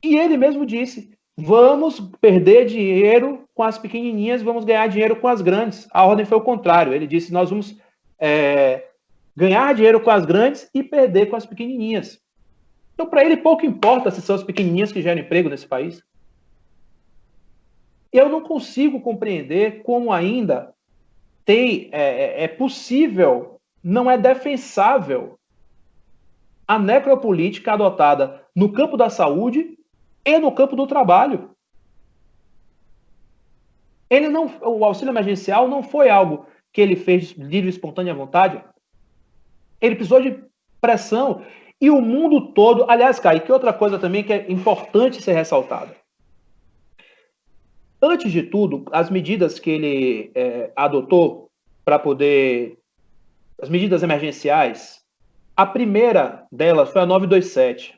e ele mesmo disse, vamos perder dinheiro com as pequenininhas, vamos ganhar dinheiro com as grandes. A ordem foi o contrário. Ele disse, nós vamos ganhar dinheiro com as grandes e perder com as pequenininhas. Então, para ele, pouco importa se são as pequenininhas que geram emprego nesse país. Eu não consigo compreender como ainda é possível, não é defensável a necropolítica adotada no campo da saúde e no campo do trabalho. O auxílio emergencial não foi algo que ele fez de livre e espontânea vontade. Ele precisou de pressão. E o mundo todo... Aliás, Kaique, outra coisa também que é importante ser ressaltada. Antes de tudo, as medidas que ele adotou para poder... As medidas emergenciais, a primeira delas foi a 927.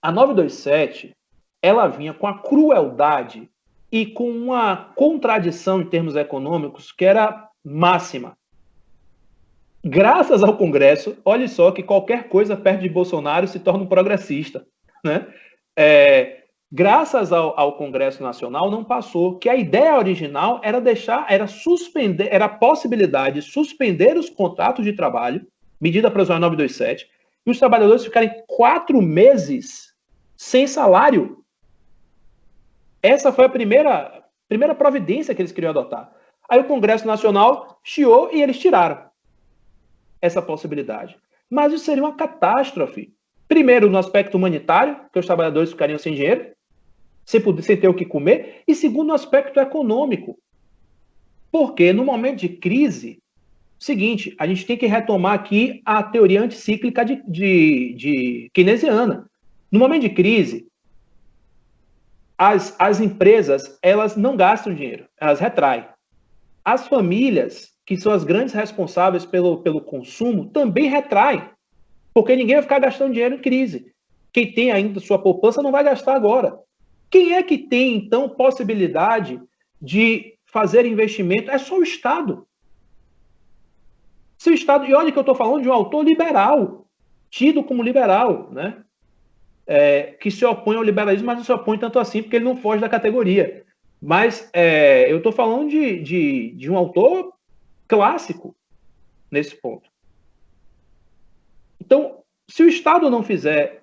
A 927, ela vinha com a crueldade e com uma contradição em termos econômicos que era máxima. Graças ao Congresso, olha só que qualquer coisa perto de Bolsonaro se torna um progressista, né? Graças ao Congresso Nacional não passou, que a ideia original era suspender, era a possibilidade de suspender os contratos de trabalho, medida provisória 927, e os trabalhadores ficarem 4 meses sem salário. Essa foi a primeira providência que eles queriam adotar. Aí o Congresso Nacional chiou e eles tiraram essa possibilidade. mas isso seria uma catástrofe. Primeiro, no aspecto humanitário, que os trabalhadores ficariam sem dinheiro, sem ter o que comer, e segundo, no aspecto econômico. Porque no momento de crise, seguinte, a gente tem que retomar aqui a teoria anticíclica de keynesiana. No momento de crise, as empresas, elas não gastam dinheiro, elas retraem. As famílias, que são as grandes responsáveis pelo consumo, também retraem, porque ninguém vai ficar gastando dinheiro em crise. Quem tem ainda sua poupança não vai gastar agora. Quem é que tem, então, possibilidade de fazer investimento? É só o Estado. Se o Estado, e olha que eu estou falando de um autor liberal, tido como liberal, né? Que se opõe ao liberalismo, mas não se opõe tanto assim, porque ele não foge da categoria. Mas eu estou falando de um autor clássico nesse ponto. Então, se o Estado não fizer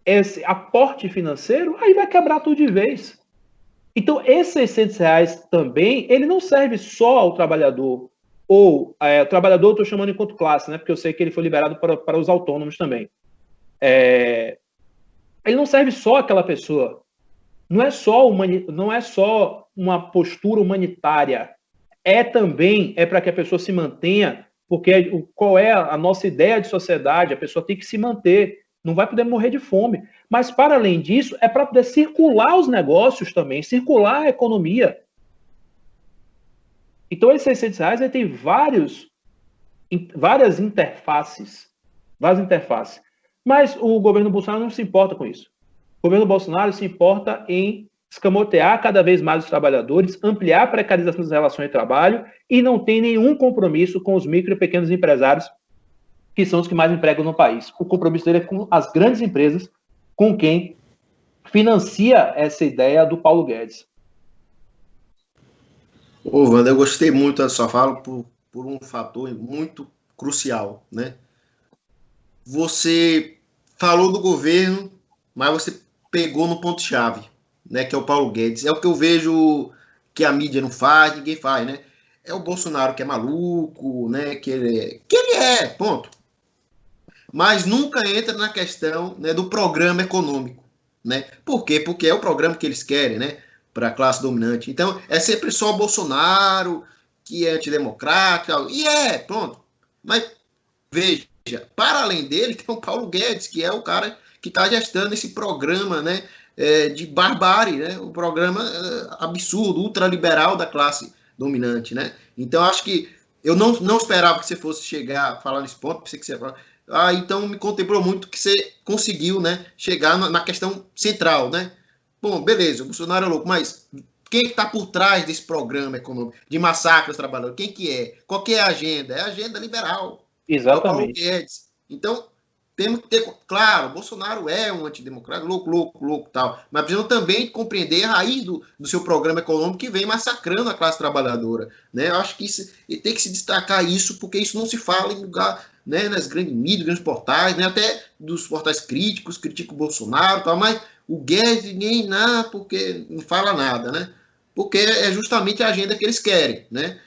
esse aporte financeiro, aí vai quebrar tudo de vez. Então, esses R$600 também, ele não serve só ao trabalhador, ou o trabalhador eu estou chamando enquanto classe, né? Porque eu sei que ele foi liberado para os autônomos também. Ele não serve só àquela pessoa. Não é só uma postura humanitária. Também para que a pessoa se mantenha, porque qual é a nossa ideia de sociedade? A pessoa tem que se manter, não vai poder morrer de fome. Mas, para além disso, é para poder circular os negócios também, circular a economia. Então, esses R$600 ele tem várias interfaces. Mas o governo Bolsonaro não se importa com isso. O governo Bolsonaro se importa em escamotear cada vez mais os trabalhadores, ampliar a precarização das relações de trabalho e não tem nenhum compromisso com os micro e pequenos empresários, que são os que mais empregam no país. O compromisso dele é com as grandes empresas, com quem financia essa ideia do Paulo Guedes. Ô, Wander, eu gostei muito da sua fala por um fator muito crucial, né? Você falou do governo, mas você pegou no ponto-chave, né, que é o Paulo Guedes. É o que eu vejo que a mídia não faz, ninguém faz, né? É o Bolsonaro que é maluco, né? Que ele é, ponto. Mas nunca entra na questão, né, do programa econômico, né? Por quê? Porque é o programa que eles querem, né? Para a classe dominante. Então, é sempre só o Bolsonaro, que é antidemocrático, e pronto. Mas, veja, para além dele, tem o Paulo Guedes, que é o cara que está gestando esse programa, né, de barbárie, né, um programa absurdo, ultraliberal da classe dominante, né. Então, acho que eu não esperava que você fosse chegar a falar nesse ponto, pensei que você ia falar. Então me contemplou muito que você conseguiu, né, chegar na questão central, né. Bom, beleza, o Bolsonaro é louco, mas quem está por trás desse programa econômico de massacre aos trabalhadores? Quem que é? Qual que é a agenda? É a agenda liberal. Exatamente. É o Paulo Guedes. Então, temos que ter... Claro, Bolsonaro é um antidemocrata, louco, tal. Mas precisamos também compreender a raiz do seu programa econômico que vem massacrando a classe trabalhadora. Né? Eu acho que tem que se destacar isso, porque isso não se fala em lugar, né, nas grandes mídias, grandes portais, né, até dos portais críticos, critica o Bolsonaro, tal, mas o Guedes ninguém, porque não fala nada, né? Porque é justamente a agenda que eles querem, né?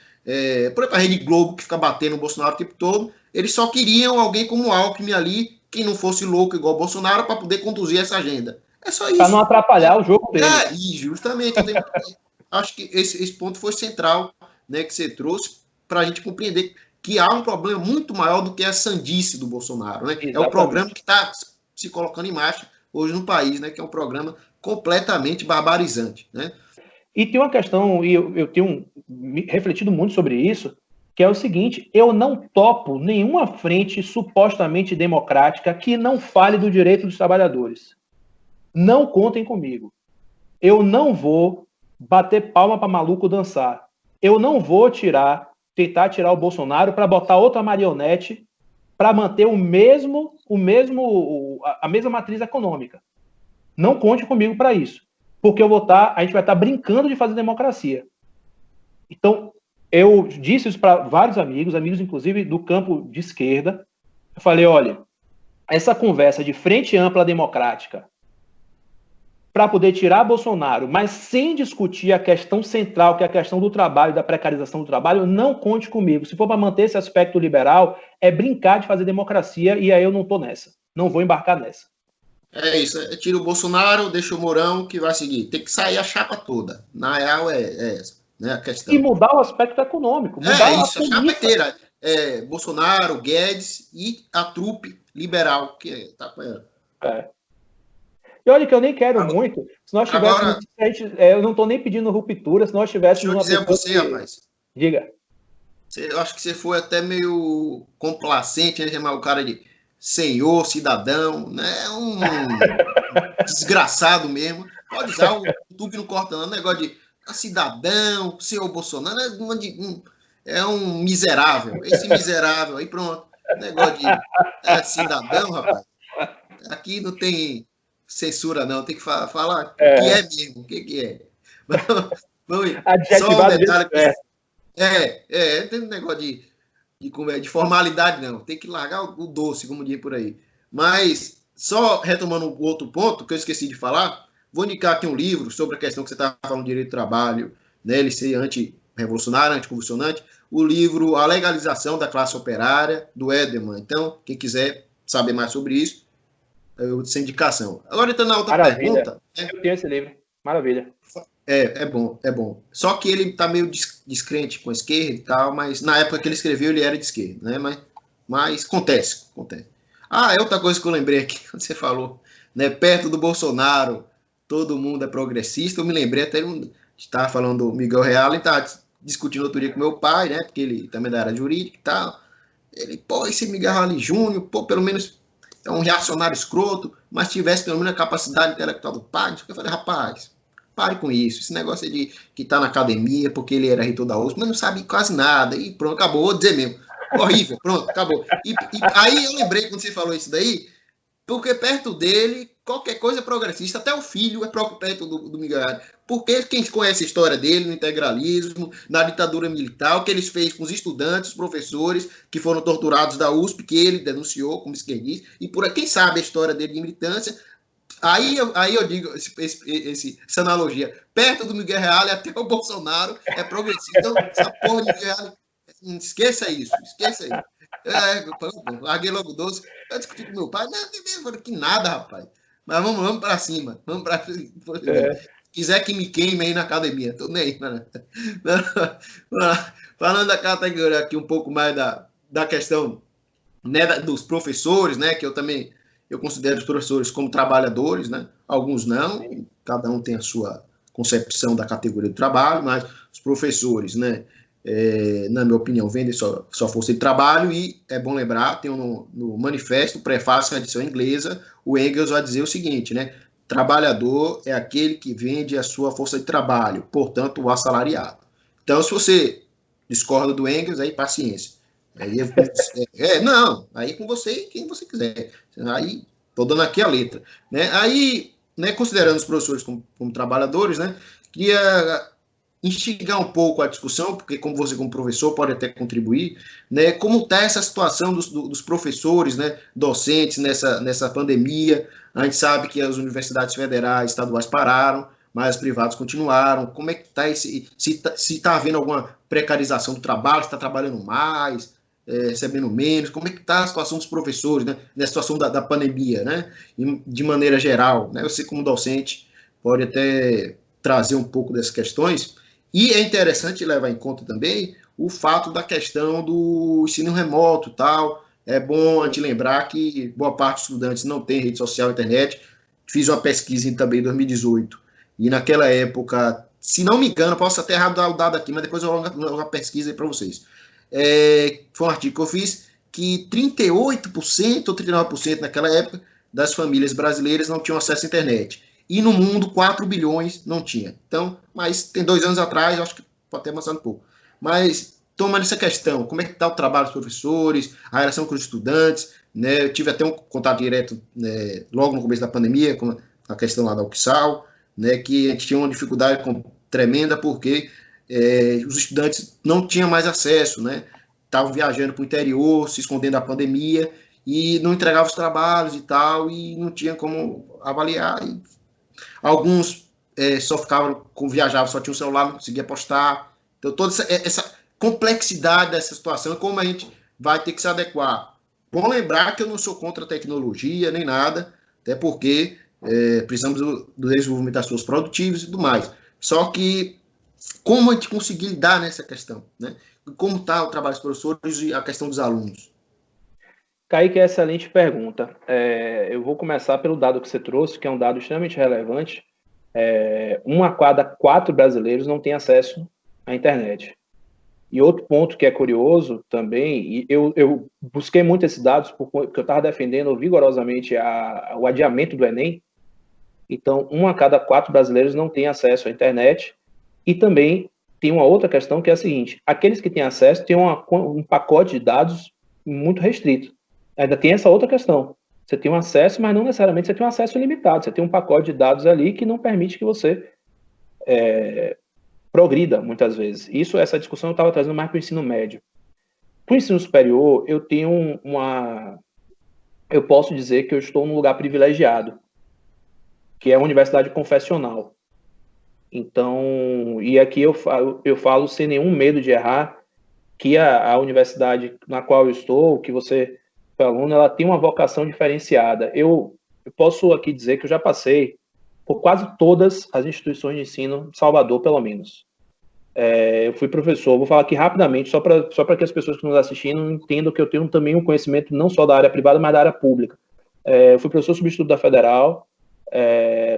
Por exemplo, a Rede Globo, que fica batendo o Bolsonaro o tempo todo, eles só queriam alguém como o Alckmin ali, que não fosse louco igual o Bolsonaro, para poder conduzir essa agenda. É só isso. Para não atrapalhar o jogo dele. E justamente, acho que esse ponto foi central, né, que você trouxe, para a gente compreender que há um problema muito maior do que a sandice do Bolsonaro. Né? É o programa que está se colocando em marcha hoje no país, né, que é um programa completamente barbarizante. Né? E tem uma questão, e eu tenho refletido muito sobre isso, que é o seguinte: eu não topo nenhuma frente supostamente democrática que não fale do direito dos trabalhadores. Não contem comigo. Eu não vou bater palma para maluco dançar. Eu não vou tentar tirar o Bolsonaro para botar outra marionete para manter a mesma matriz econômica. Não conte comigo para isso, porque a gente vai estar brincando de fazer democracia. Então, eu disse isso para vários amigos inclusive do campo de esquerda. Eu falei, olha, essa conversa de frente ampla democrática para poder tirar Bolsonaro, mas sem discutir a questão central, que é a questão do trabalho, da precarização do trabalho, não conte comigo. Se for para manter esse aspecto liberal, é brincar de fazer democracia, e aí eu não estou nessa. Não vou embarcar nessa. É isso, tira o Bolsonaro, deixa o Mourão, que vai seguir. Tem que sair a chapa toda. Na real, é essa, né, a questão. E mudar o aspecto econômico. Mudar isso, a chapa inteira. Bolsonaro, Guedes e a trupe liberal, que tá com ela. E olha que eu nem quero muito. Se nós tivéssemos. Eu não estou nem pedindo ruptura, se nós tivéssemos uma. Deixa eu dizer a você, rapaz. Diga. Eu acho que você foi até meio complacente, né? Chamar o cara de senhor, cidadão, né? Um desgraçado mesmo. Pode usar, o YouTube não corta, não. Negócio de cidadão, senhor Bolsonaro, é um miserável. Esse miserável aí, pronto. Negócio de cidadão, rapaz. Aqui não tem censura, não. Tem que falar o que é mesmo. O que é. Só um detalhe. Tem um negócio de formalidade, não. Tem que largar o doce, como diz por aí. Mas, só retomando um outro ponto, que eu esqueci de falar, vou indicar aqui um livro sobre a questão que você estava falando de direito do trabalho, né, ele ser anti-revolucionário, anticonvulsionante, o livro A Legalização da Classe Operária, do Edelman. Então, quem quiser saber mais sobre isso, essa indicação. Agora, então, na outra pergunta... Eu tenho esse livro. Maravilha. É bom. Só que ele tá meio descrente com a esquerda e tal, mas na época que ele escreveu, ele era de esquerda, né? Mas acontece. Outra coisa que eu lembrei aqui, quando você falou, né? Perto do Bolsonaro, todo mundo é progressista. Eu me lembrei até, estava falando do Miguel Reale, estava discutindo outro dia com meu pai, né? Porque ele também é da área jurídica e tal. Ele, esse Miguel Reale Júnior, pelo menos é um reacionário escroto, mas tivesse pelo menos a capacidade intelectual do pai. Eu falei, rapaz, pare com isso. Esse negócio de que tá na academia porque ele era reitor da USP, mas não sabe quase nada. E pronto, acabou. Vou dizer mesmo. Horrível, pronto, acabou. E aí eu lembrei quando você falou isso daí, porque perto dele, qualquer coisa é progressista, até o filho é perto do Miguel. Porque quem conhece a história dele no integralismo, na ditadura militar, o que eles fez com os estudantes, os professores que foram torturados da USP, que ele denunciou como esquerdista, e por quem sabe a história dele de militância. Aí eu digo essa analogia. Perto do Miguel Reale, até o Bolsonaro é progressista. Então, essa porra de Miguel Reale, esqueça isso. Larguei logo doce. Eu discuti com meu pai. Não, que nada, rapaz. Mas vamos para cima. Vamos para cima. Se quiser que me queime aí na academia. Tô nem aí, mano. Falando da categoria aqui um pouco mais da questão, né, dos professores, né, que eu considero os professores como trabalhadores, né? Alguns não, cada um tem a sua concepção da categoria do trabalho, mas os professores, né, na minha opinião, vendem sua força de trabalho, e é bom lembrar, tem no manifesto, prefácio, na edição inglesa, o Engels vai dizer o seguinte, né? Trabalhador é aquele que vende a sua força de trabalho, portanto, o assalariado. Então, se você discorda do Engels, aí paciência. Aí aí com você e quem você quiser. Aí, estou dando aqui a letra. Né? Aí, né, considerando os professores como trabalhadores, né, queria instigar um pouco a discussão, porque como você como professor pode até contribuir, né, como está essa situação dos professores, né, docentes nessa pandemia. A gente sabe que as universidades federais, estaduais pararam, mas os privados continuaram. Como é que está se está havendo alguma precarização do trabalho, se está trabalhando mais, recebendo menos, como é que está a situação dos professores, né, na situação da pandemia, né, de maneira geral, né, você como docente pode até trazer um pouco dessas questões, e é interessante levar em conta também o fato da questão do ensino remoto e tal. É bom a gente lembrar que boa parte dos estudantes não tem rede social, internet. Fiz uma pesquisa também em 2018, e naquela época, se não me engano, posso até errar o dado aqui, mas depois eu vou uma pesquisa aí para vocês. Foi um artigo que eu fiz que 38% ou 39% naquela época das famílias brasileiras não tinham acesso à internet. E no mundo, 4 bilhões não tinha. Então, mas tem 2 anos atrás, acho que pode ter avançado um pouco. Mas, tomando essa questão, como é que está o trabalho dos professores, a relação com os estudantes, né? Eu tive até um contato direto, né, logo no começo da pandemia, com a questão lá da UXAL, né, que a gente tinha uma dificuldade tremenda, porque os estudantes não tinham mais acesso, né? Estavam viajando para o interior, se escondendo da pandemia, e não entregavam os trabalhos e tal, e não tinha como avaliar. Alguns só ficavam, viajavam, só tinha um celular, não conseguia postar. Então, toda essa complexidade dessa situação, como a gente vai ter que se adequar. Bom lembrar que eu não sou contra a tecnologia, nem nada, até porque precisamos do desenvolvimento das suas produtivas e tudo mais. Só que, como a gente conseguir lidar nessa questão, né? Como está o trabalho dos professores e a questão dos alunos? Kaique, é excelente pergunta. Eu vou começar pelo dado que você trouxe, que é um dado extremamente relevante. 1 a cada 4 brasileiros não tem acesso à internet. E outro ponto que é curioso também, e eu busquei muito esses dados porque eu estava defendendo vigorosamente o adiamento do Enem. Então, 1 a cada 4 brasileiros não tem acesso à internet. E também tem uma outra questão que é a seguinte: aqueles que têm acesso têm um pacote de dados muito restrito. Ainda tem essa outra questão. Você tem um acesso, mas não necessariamente você tem um acesso ilimitado. Você tem um pacote de dados ali que não permite que você progrida, muitas vezes. Essa discussão eu estava trazendo mais para o ensino médio. Para o ensino superior, eu tenho eu posso dizer que eu estou num lugar privilegiado, que é a universidade confessional. Então, e aqui eu falo sem nenhum medo de errar, que a universidade na qual eu estou, que você é aluno, ela tem uma vocação diferenciada. Eu posso aqui dizer que eu já passei por quase todas as instituições de ensino de Salvador, pelo menos. Eu fui professor, vou falar aqui rapidamente, só para que as pessoas que nos assistindo entendam que eu tenho também um conhecimento não só da área privada, mas da área pública. Eu fui professor substituto da Federal,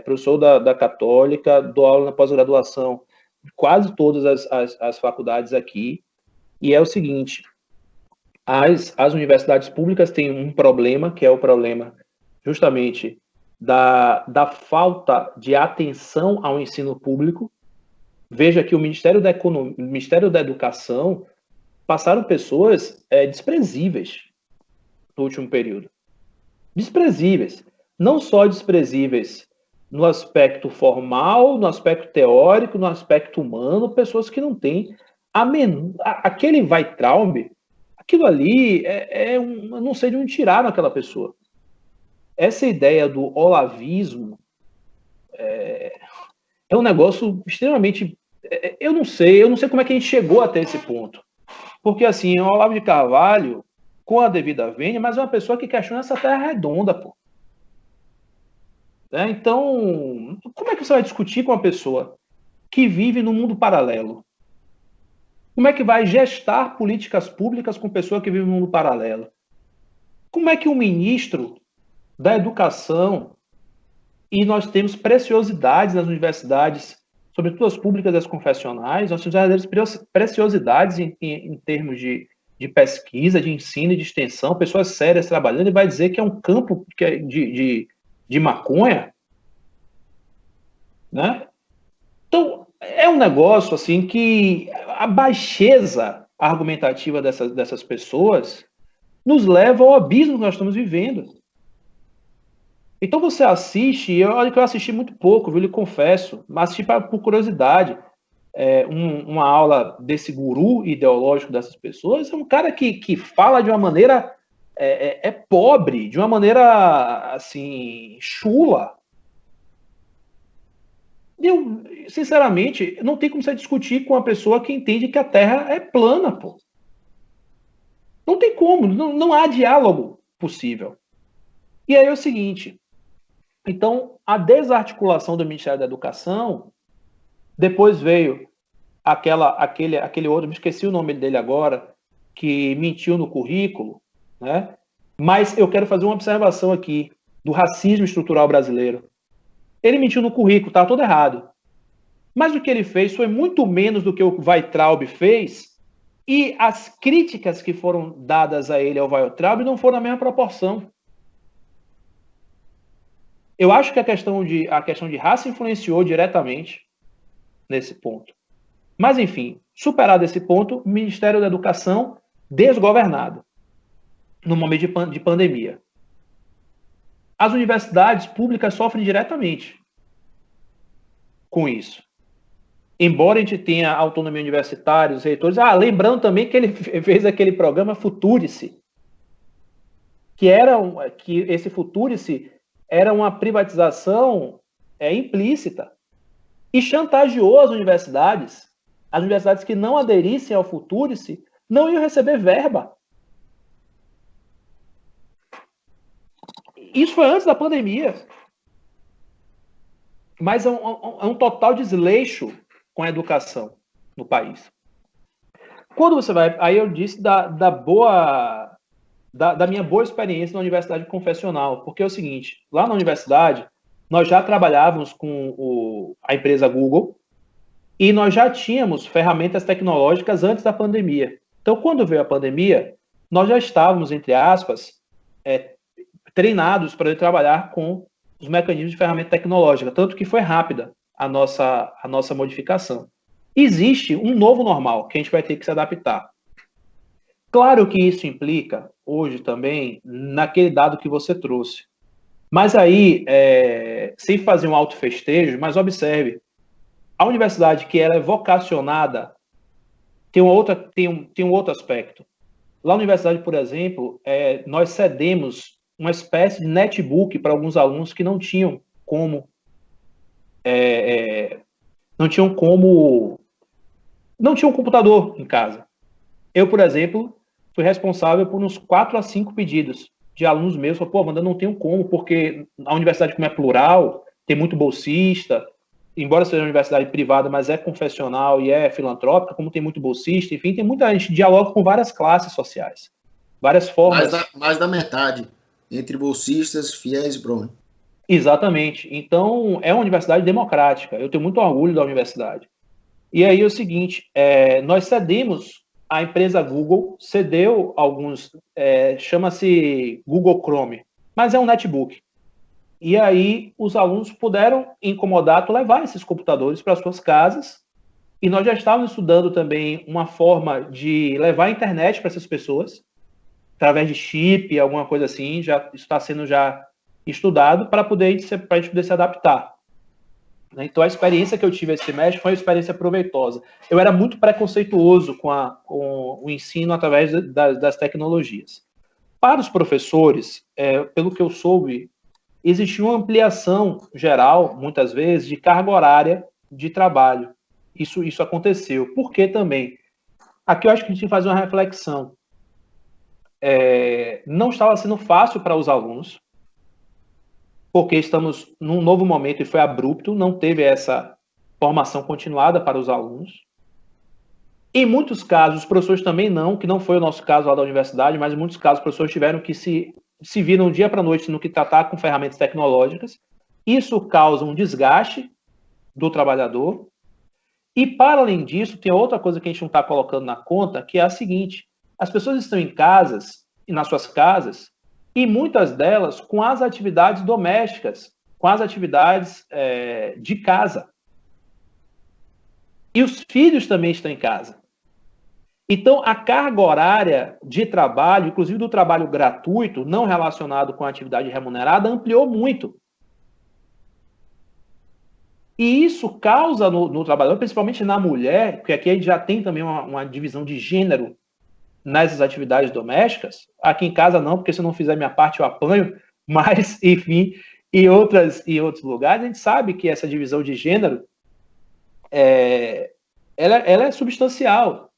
professor da Católica, dou aula na pós-graduação de quase todas as faculdades aqui, e é o seguinte: as universidades públicas têm um problema, que é o problema justamente da falta de atenção ao ensino público. Veja que o Ministério da Economia, o Ministério da Educação passaram pessoas desprezíveis no último período. Desprezíveis. Não só desprezíveis no aspecto formal, no aspecto teórico, no aspecto humano, pessoas que não têm aquele Weintraub, aquilo ali eu não sei de onde tiraram aquela pessoa. Essa ideia do olavismo é um negócio extremamente... Eu não sei como é que a gente chegou até esse ponto. Porque, assim, o Olavo de Carvalho, com a devida vênia, mas é uma pessoa que questiona essa terra redonda, pô. Então, como é que você vai discutir com uma pessoa que vive num mundo paralelo? Como é que vai gestar políticas públicas com pessoa que vive num mundo paralelo? Como é que um ministro da educação, e nós temos preciosidades nas universidades, sobretudo as públicas e as confessionais, nós temos verdadeiras preciosidades em termos de pesquisa, de ensino e de extensão, pessoas sérias trabalhando, e vai dizer que é um campo de maconha, né? Então, é um negócio assim que a baixeza argumentativa dessas pessoas nos leva ao abismo que nós estamos vivendo. Então você assiste, olha que eu assisti muito pouco, viu? Eu lhe confesso, mas assisti por curiosidade. Uma aula desse guru ideológico dessas pessoas, é um cara que fala de uma maneira pobre, de uma maneira assim, chula. Eu, sinceramente, não tem como você discutir com uma pessoa que entende que a Terra é plana, pô. Não tem como, não há diálogo possível. E aí é o seguinte: então, a desarticulação do Ministério da Educação, depois veio aquele outro, me esqueci o nome dele agora, que mentiu no currículo, né? Mas eu quero fazer uma observação aqui do racismo estrutural brasileiro. Ele mentiu no currículo, estava todo errado. Mas o que ele fez foi muito menos do que o Weintraub fez, e as críticas que foram dadas a ele, ao Weintraub, não foram na mesma proporção. Eu acho que a questão de raça influenciou diretamente nesse ponto. Mas, enfim, superado esse ponto, o Ministério da Educação desgovernado no momento de pandemia. As universidades públicas sofrem diretamente com isso. Embora a gente tenha autonomia universitária, os reitores... lembrando também que ele fez aquele programa Futurice, que esse Futurice era uma privatização implícita, e chantageou as universidades que não aderissem ao Futurice não iam receber verba. Isso foi antes da pandemia. Mas é um total desleixo com a educação no país. Quando você vai... Aí eu disse da minha boa experiência na universidade confessional, porque é o seguinte, lá na universidade, nós já trabalhávamos com a empresa Google e nós já tínhamos ferramentas tecnológicas antes da pandemia. Então, quando veio a pandemia, nós já estávamos, entre aspas, treinados para trabalhar com os mecanismos de ferramenta tecnológica, tanto que foi rápida a nossa modificação. Existe um novo normal que a gente vai ter que se adaptar. Claro que isso implica, hoje também, naquele dado que você trouxe. Mas aí, sem fazer um auto-festejo, mas observe, a universidade que ela é vocacionada tem um outro aspecto. Lá na universidade, por exemplo, nós cedemos uma espécie de netbook para alguns alunos que não tinham como não tinham um computador em casa. Eu, por exemplo, fui responsável por uns 4 a 5 pedidos de alunos meus. Pô, Amanda, não tenho como, porque a universidade, como é plural, tem muito bolsista, embora seja uma universidade privada, mas é confessional e é filantrópica, como tem muito bolsista, enfim, tem muita gente, dialoga com várias classes sociais, várias formas. Mais da metade, entre bolsistas, fiéis e Brony. Exatamente. Então, é uma universidade democrática. Eu tenho muito orgulho da universidade. E aí é o seguinte, nós cedemos, a empresa Google cedeu alguns, chama-se Google Chrome, mas é um netbook. E aí os alunos puderam, em comodato, levar esses computadores para suas casas, e nós já estávamos estudando também uma forma de levar a internet para essas pessoas, através de chip, alguma coisa assim, isso está sendo já estudado para a gente poder se adaptar. Então, a experiência que eu tive esse semestre foi uma experiência proveitosa. Eu era muito preconceituoso com o ensino através das tecnologias. Para os professores, pelo que eu soube, existia uma ampliação geral, muitas vezes, de carga horária de trabalho. Isso aconteceu. Por que também? Aqui eu acho que a gente tem que fazer uma reflexão. Não estava sendo fácil para os alunos, porque estamos num novo momento e foi abrupto, não teve essa formação continuada para os alunos. Em muitos casos, os professores também não, que não foi o nosso caso lá da universidade, mas em muitos casos os professores tiveram que se viram dia para noite no que tratar com ferramentas tecnológicas. Isso causa um desgaste do trabalhador. E, para além disso, tem outra coisa que a gente não está colocando na conta, que é a seguinte: as pessoas estão em casas, e nas suas casas, e muitas delas com as atividades domésticas, com as atividades de casa. E os filhos também estão em casa. Então, a carga horária de trabalho, inclusive do trabalho gratuito, não relacionado com a atividade remunerada, ampliou muito. E isso causa no trabalhador, principalmente na mulher, porque aqui a gente já tem também uma divisão de gênero nessas atividades domésticas. Aqui em casa não, porque se eu não fizer minha parte eu apanho, mas, enfim, em outros lugares, a gente sabe que essa divisão de gênero ela é substancial.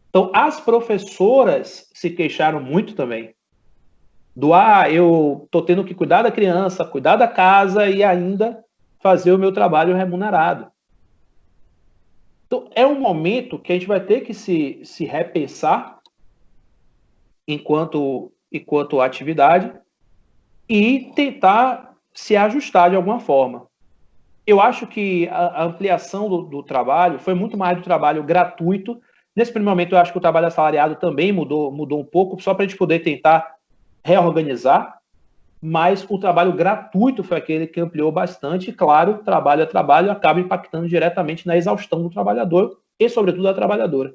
Então, as professoras se queixaram muito também eu estou tendo que cuidar da criança, cuidar da casa e ainda fazer o meu trabalho remunerado. Então, é um momento que a gente vai ter que se repensar enquanto atividade e tentar se ajustar de alguma forma. Eu acho que a ampliação do trabalho foi muito mais do trabalho gratuito. Nesse primeiro momento, eu acho que o trabalho assalariado também mudou um pouco, só para a gente poder tentar reorganizar, mas o trabalho gratuito foi aquele que ampliou bastante, e, claro, trabalho a trabalho acaba impactando diretamente na exaustão do trabalhador e, sobretudo, da trabalhadora.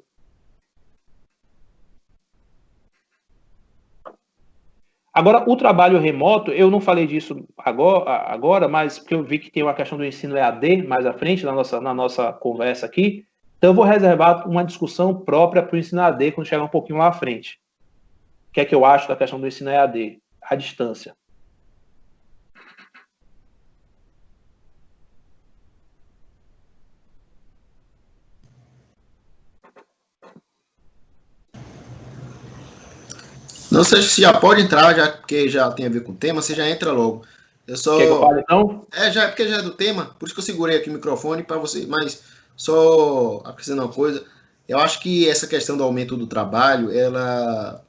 Agora, o trabalho remoto, eu não falei disso agora, mas porque eu vi que tem uma questão do ensino EAD mais à frente na nossa conversa aqui, então eu vou reservar uma discussão própria para o ensino EAD quando chegar um pouquinho lá à frente. O que é que eu acho da questão do ensino EAD, à distância. Não sei se já pode entrar, já, porque já tem a ver com o tema, você já entra logo. Eu só... Quer que eu fale, então? Já, porque já é do tema, por isso que eu segurei aqui o microfone para você, mas só acrescentando uma coisa, eu acho que essa questão do aumento do trabalho, ela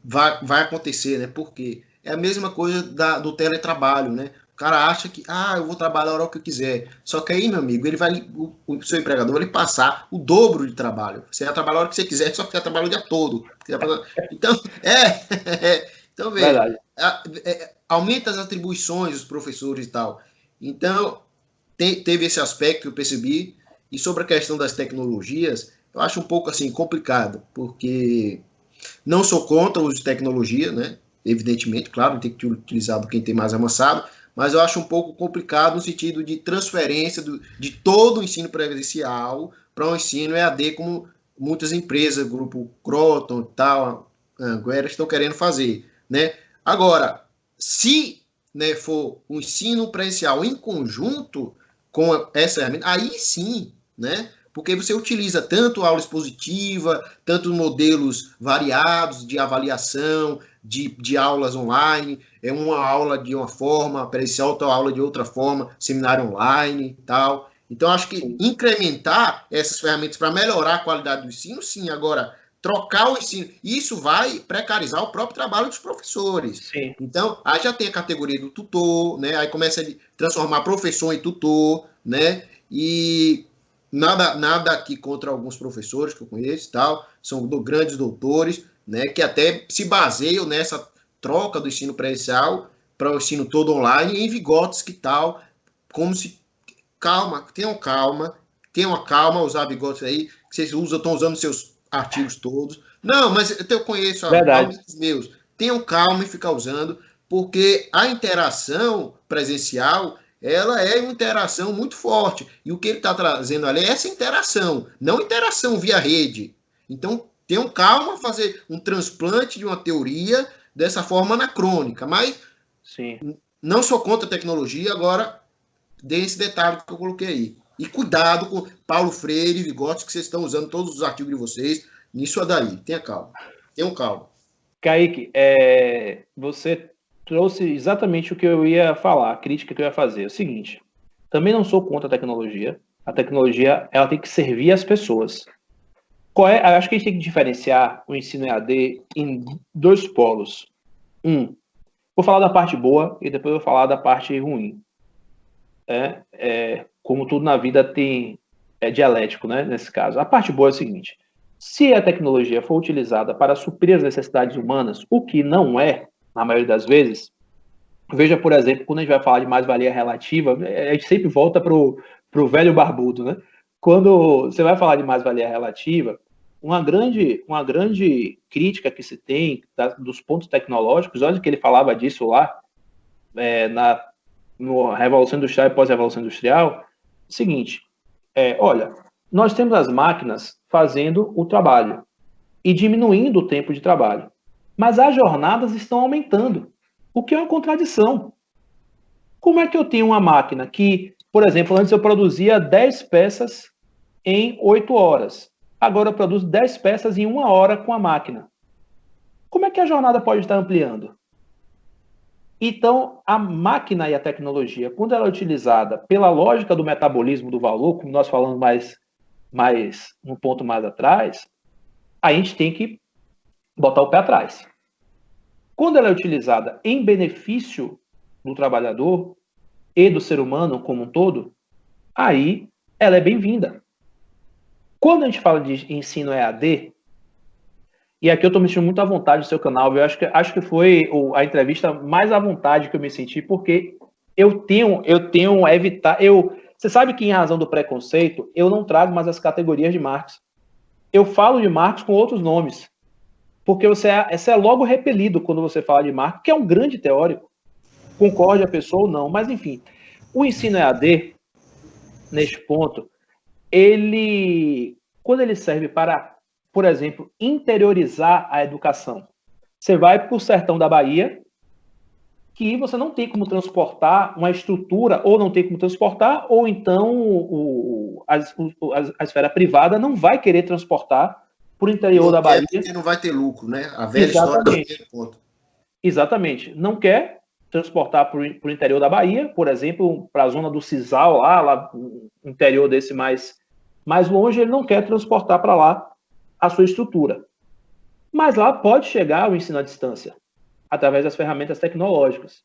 vai acontecer, né? Porque é a mesma coisa do teletrabalho, né? O cara acha que, eu vou trabalhar a hora que eu quiser. Só que aí, meu amigo, ele vai, o seu empregador vai lhe passar o dobro de trabalho. Você vai trabalhar a hora que você quiser, só que você vai trabalhar o dia todo. Então, então veja, Verdade. aumenta as atribuições dos professores e tal. Então, teve esse aspecto que eu percebi. E sobre a questão das tecnologias, eu acho um pouco assim complicado, porque não sou contra o uso de tecnologia, né? Evidentemente, claro, tem que utilizar do quem tem mais avançado, mas eu acho um pouco complicado no sentido de transferência de todo o ensino presencial para um ensino EAD, como muitas empresas, grupo Croton e tal, agora estão querendo fazer, né? Agora, se, né, for um ensino presencial em conjunto com essa ferramenta, aí sim, né? Porque você utiliza tanto aula expositiva, tanto modelos variados de avaliação, de aulas online, uma aula de uma forma, presencial, outra aula de outra forma, seminário online e tal. Então, acho que incrementar essas ferramentas para melhorar a qualidade do ensino, sim. Agora, trocar o ensino, isso vai precarizar o próprio trabalho dos professores. Sim. Então, aí já tem a categoria do tutor, né? Aí começa a transformar professor em tutor, né? E nada aqui contra alguns professores que eu conheço, tal, são grandes doutores, né, que até se baseiam nessa troca do ensino presencial para o ensino todo online em Vygotsky, tal, como se tenham calma, usar Vygotsky aí, que vocês estão usando seus artigos todos. Não, mas eu conheço amigos meus. Tenham calma e ficar usando, porque a interação presencial ela é uma interação muito forte. E o que ele está trazendo ali é essa interação, não interação via rede. Então, tenham calma, fazer um transplante de uma teoria dessa forma anacrônica. Mas Sim. Não sou contra a tecnologia, agora dê esse detalhe que eu coloquei aí. E cuidado com Paulo Freire e Vygotsky, que vocês estão usando todos os artigos de vocês nisso daí. Tenha calma. Tenham calma. Kaique, você trouxe exatamente o que eu ia falar, a crítica que eu ia fazer. É o seguinte, também não sou contra a tecnologia. A tecnologia, ela tem que servir as pessoas. Acho que a gente tem que diferenciar o ensino EAD em dois polos. Vou falar da parte boa e depois vou falar da parte ruim. Como tudo na vida é dialético, né, nesse caso. A parte boa é o seguinte, se a tecnologia for utilizada para suprir as necessidades humanas, o que não é, na maioria das vezes, veja, por exemplo, quando a gente vai falar de mais-valia relativa, a gente sempre volta para o velho barbudo, né? Quando você vai falar de mais-valia relativa, uma grande crítica que se tem dos pontos tecnológicos, olha que ele falava disso lá, na Revolução Industrial e pós-Revolução Industrial, o seguinte, olha, nós temos as máquinas fazendo o trabalho e diminuindo o tempo de trabalho, mas as jornadas estão aumentando, o que é uma contradição. Como é que eu tenho uma máquina que, por exemplo, antes eu produzia 10 peças em 8 horas, agora eu produzo 10 peças em 1 hora com a máquina? Como é que a jornada pode estar ampliando? Então, a máquina e a tecnologia, quando ela é utilizada pela lógica do metabolismo do valor, como nós falamos mais um ponto mais atrás, a gente tem que botar o pé atrás. Quando ela é utilizada em benefício do trabalhador e do ser humano como um todo, aí ela é bem-vinda. Quando a gente fala de ensino EAD, e aqui eu estou me sentindo muito à vontade no seu canal, eu acho que foi a entrevista mais à vontade que eu me senti, porque eu tenho evitar... Você sabe que, em razão do preconceito, eu não trago mais as categorias de Marx. Eu falo de Marx com outros nomes, porque você é logo repelido quando você fala de Marx, que é um grande teórico, concorde a pessoa ou não, mas enfim, o ensino EAD, neste ponto, quando ele serve para, por exemplo, interiorizar a educação, você vai para o sertão da Bahia, que você não tem como transportar uma estrutura, ou não tem como transportar, ou então a esfera privada não vai querer transportar para o interior da Bahia. Porque não vai ter lucro, né? A velha história do primeiro ponto. Exatamente. Não quer transportar para o interior da Bahia, por exemplo, para a zona do Cisal, lá no interior desse mais longe, ele não quer transportar para lá a sua estrutura. Mas lá pode chegar o ensino à distância, através das ferramentas tecnológicas.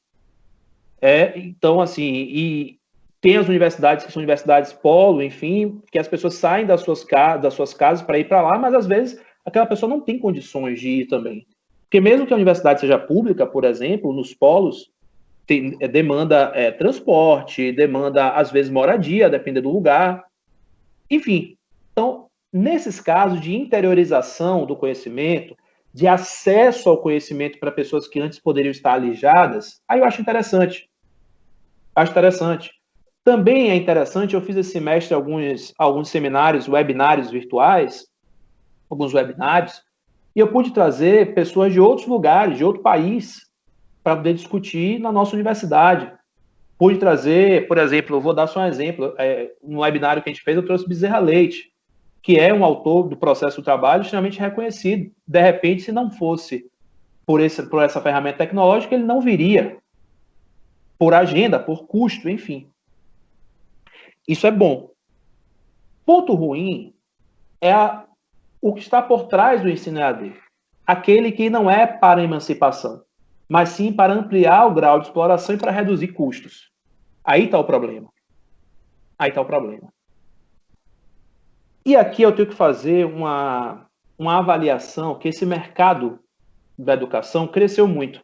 Então, assim, e tem as universidades que são universidades polo, enfim, que as pessoas saem das suas casas para ir para lá, mas às vezes aquela pessoa não tem condições de ir também. Porque mesmo que a universidade seja pública, por exemplo, nos polos, demanda transporte, demanda, às vezes, moradia, depende do lugar. Enfim, então, nesses casos de interiorização do conhecimento, de acesso ao conhecimento para pessoas que antes poderiam estar alijadas, aí eu acho interessante. Também é interessante, eu fiz esse semestre alguns seminários, webinários virtuais, alguns webinários, e eu pude trazer pessoas de outros lugares, de outro país, para poder discutir na nossa universidade. Pude trazer, por exemplo, eu vou dar só um exemplo, no webinário que a gente fez, eu trouxe Bezerra Leite, que é um autor do processo do trabalho extremamente reconhecido. De repente, se não fosse por essa ferramenta tecnológica, ele não viria, por agenda, por custo, enfim. Isso é bom. Ponto ruim é o que está por trás do ensino EAD. Aquele que não é para emancipação, mas sim para ampliar o grau de exploração e para reduzir custos. Aí está o problema. E aqui eu tenho que fazer uma avaliação que esse mercado da educação cresceu muito.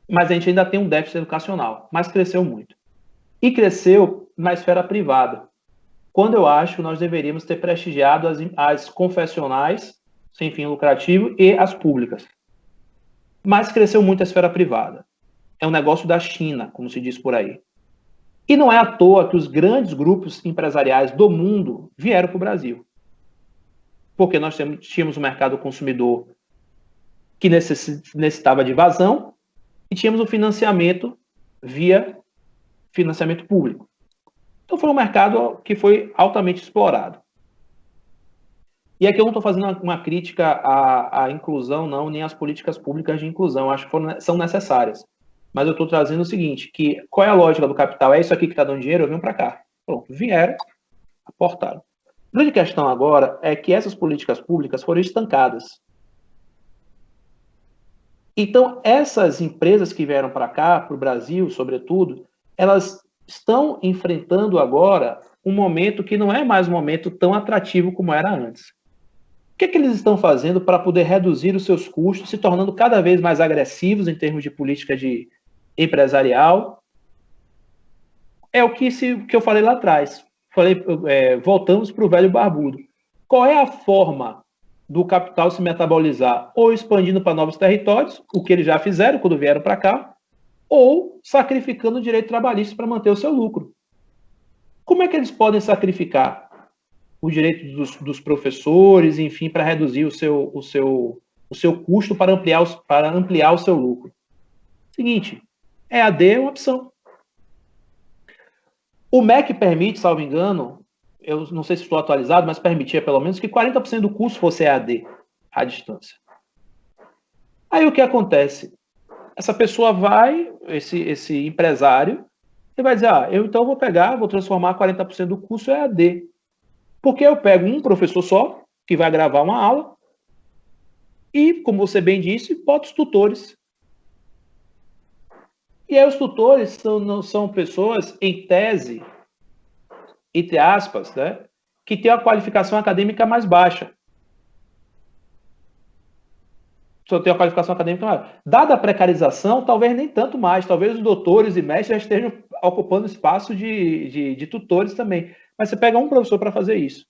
Mas a gente ainda tem um déficit educacional, mas cresceu muito. E cresceu na esfera privada, quando eu acho que nós deveríamos ter prestigiado as confessionais, sem fim lucrativo, e as públicas. Mas cresceu muito a esfera privada. É um negócio da China, como se diz por aí. E não é à toa que os grandes grupos empresariais do mundo vieram para o Brasil. Porque nós tínhamos um mercado consumidor que necessitava de vazão e tínhamos o financiamento via financiamento público. Então foi um mercado que foi altamente explorado. E aqui eu não estou fazendo uma crítica à inclusão, não, nem às políticas públicas de inclusão. Acho que são necessárias. Mas eu estou trazendo o seguinte, qual é a lógica do capital? É isso aqui que está dando dinheiro? Eu venho para cá. Pronto, vieram, aportaram. A grande questão agora é que essas políticas públicas foram estancadas. Então, essas empresas que vieram para cá, para o Brasil, sobretudo, elas estão enfrentando agora um momento que não é mais um momento tão atrativo como era antes. O que eles estão fazendo para poder reduzir os seus custos, se tornando cada vez mais agressivos em termos de política empresarial? É o que eu falei lá atrás. Voltamos para o velho barbudo. Qual é a forma do capital se metabolizar? Ou expandindo para novos territórios, o que eles já fizeram quando vieram para cá, ou sacrificando o direito trabalhista para manter o seu lucro. Como é que eles podem sacrificar o direito dos professores, enfim, para reduzir o seu custo para ampliar o seu lucro? Seguinte, EAD é uma opção. O MEC permite, salvo engano, eu não sei se estou atualizado, mas permitia pelo menos que 40% do curso fosse EAD, à distância. Aí o que acontece? Essa pessoa vai, esse empresário, ele vai dizer, então vou transformar 40% do curso em EAD. Porque eu pego um professor só, que vai gravar uma aula, e, como você bem disse, boto os tutores. E aí os tutores não são pessoas, em tese, entre aspas, né, que têm a qualificação acadêmica mais baixa. Só tem a qualificação acadêmica mais. Dada a precarização, talvez nem tanto mais. Talvez os doutores e mestres já estejam ocupando espaço de tutores também. Mas você pega um professor para fazer isso.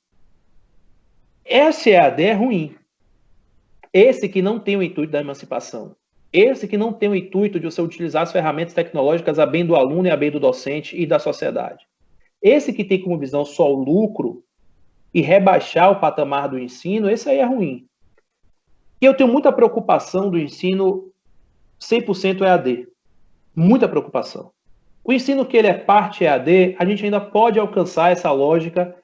Esse EAD é ruim. Esse que não tem o intuito da emancipação. Esse que não tem o intuito de você utilizar as ferramentas tecnológicas a bem do aluno e a bem do docente e da sociedade. Esse que tem como visão só o lucro e rebaixar o patamar do ensino, esse aí é ruim. E eu tenho muita preocupação do ensino 100% EAD. Muita preocupação. O ensino que ele é parte EAD, a gente ainda pode alcançar essa lógica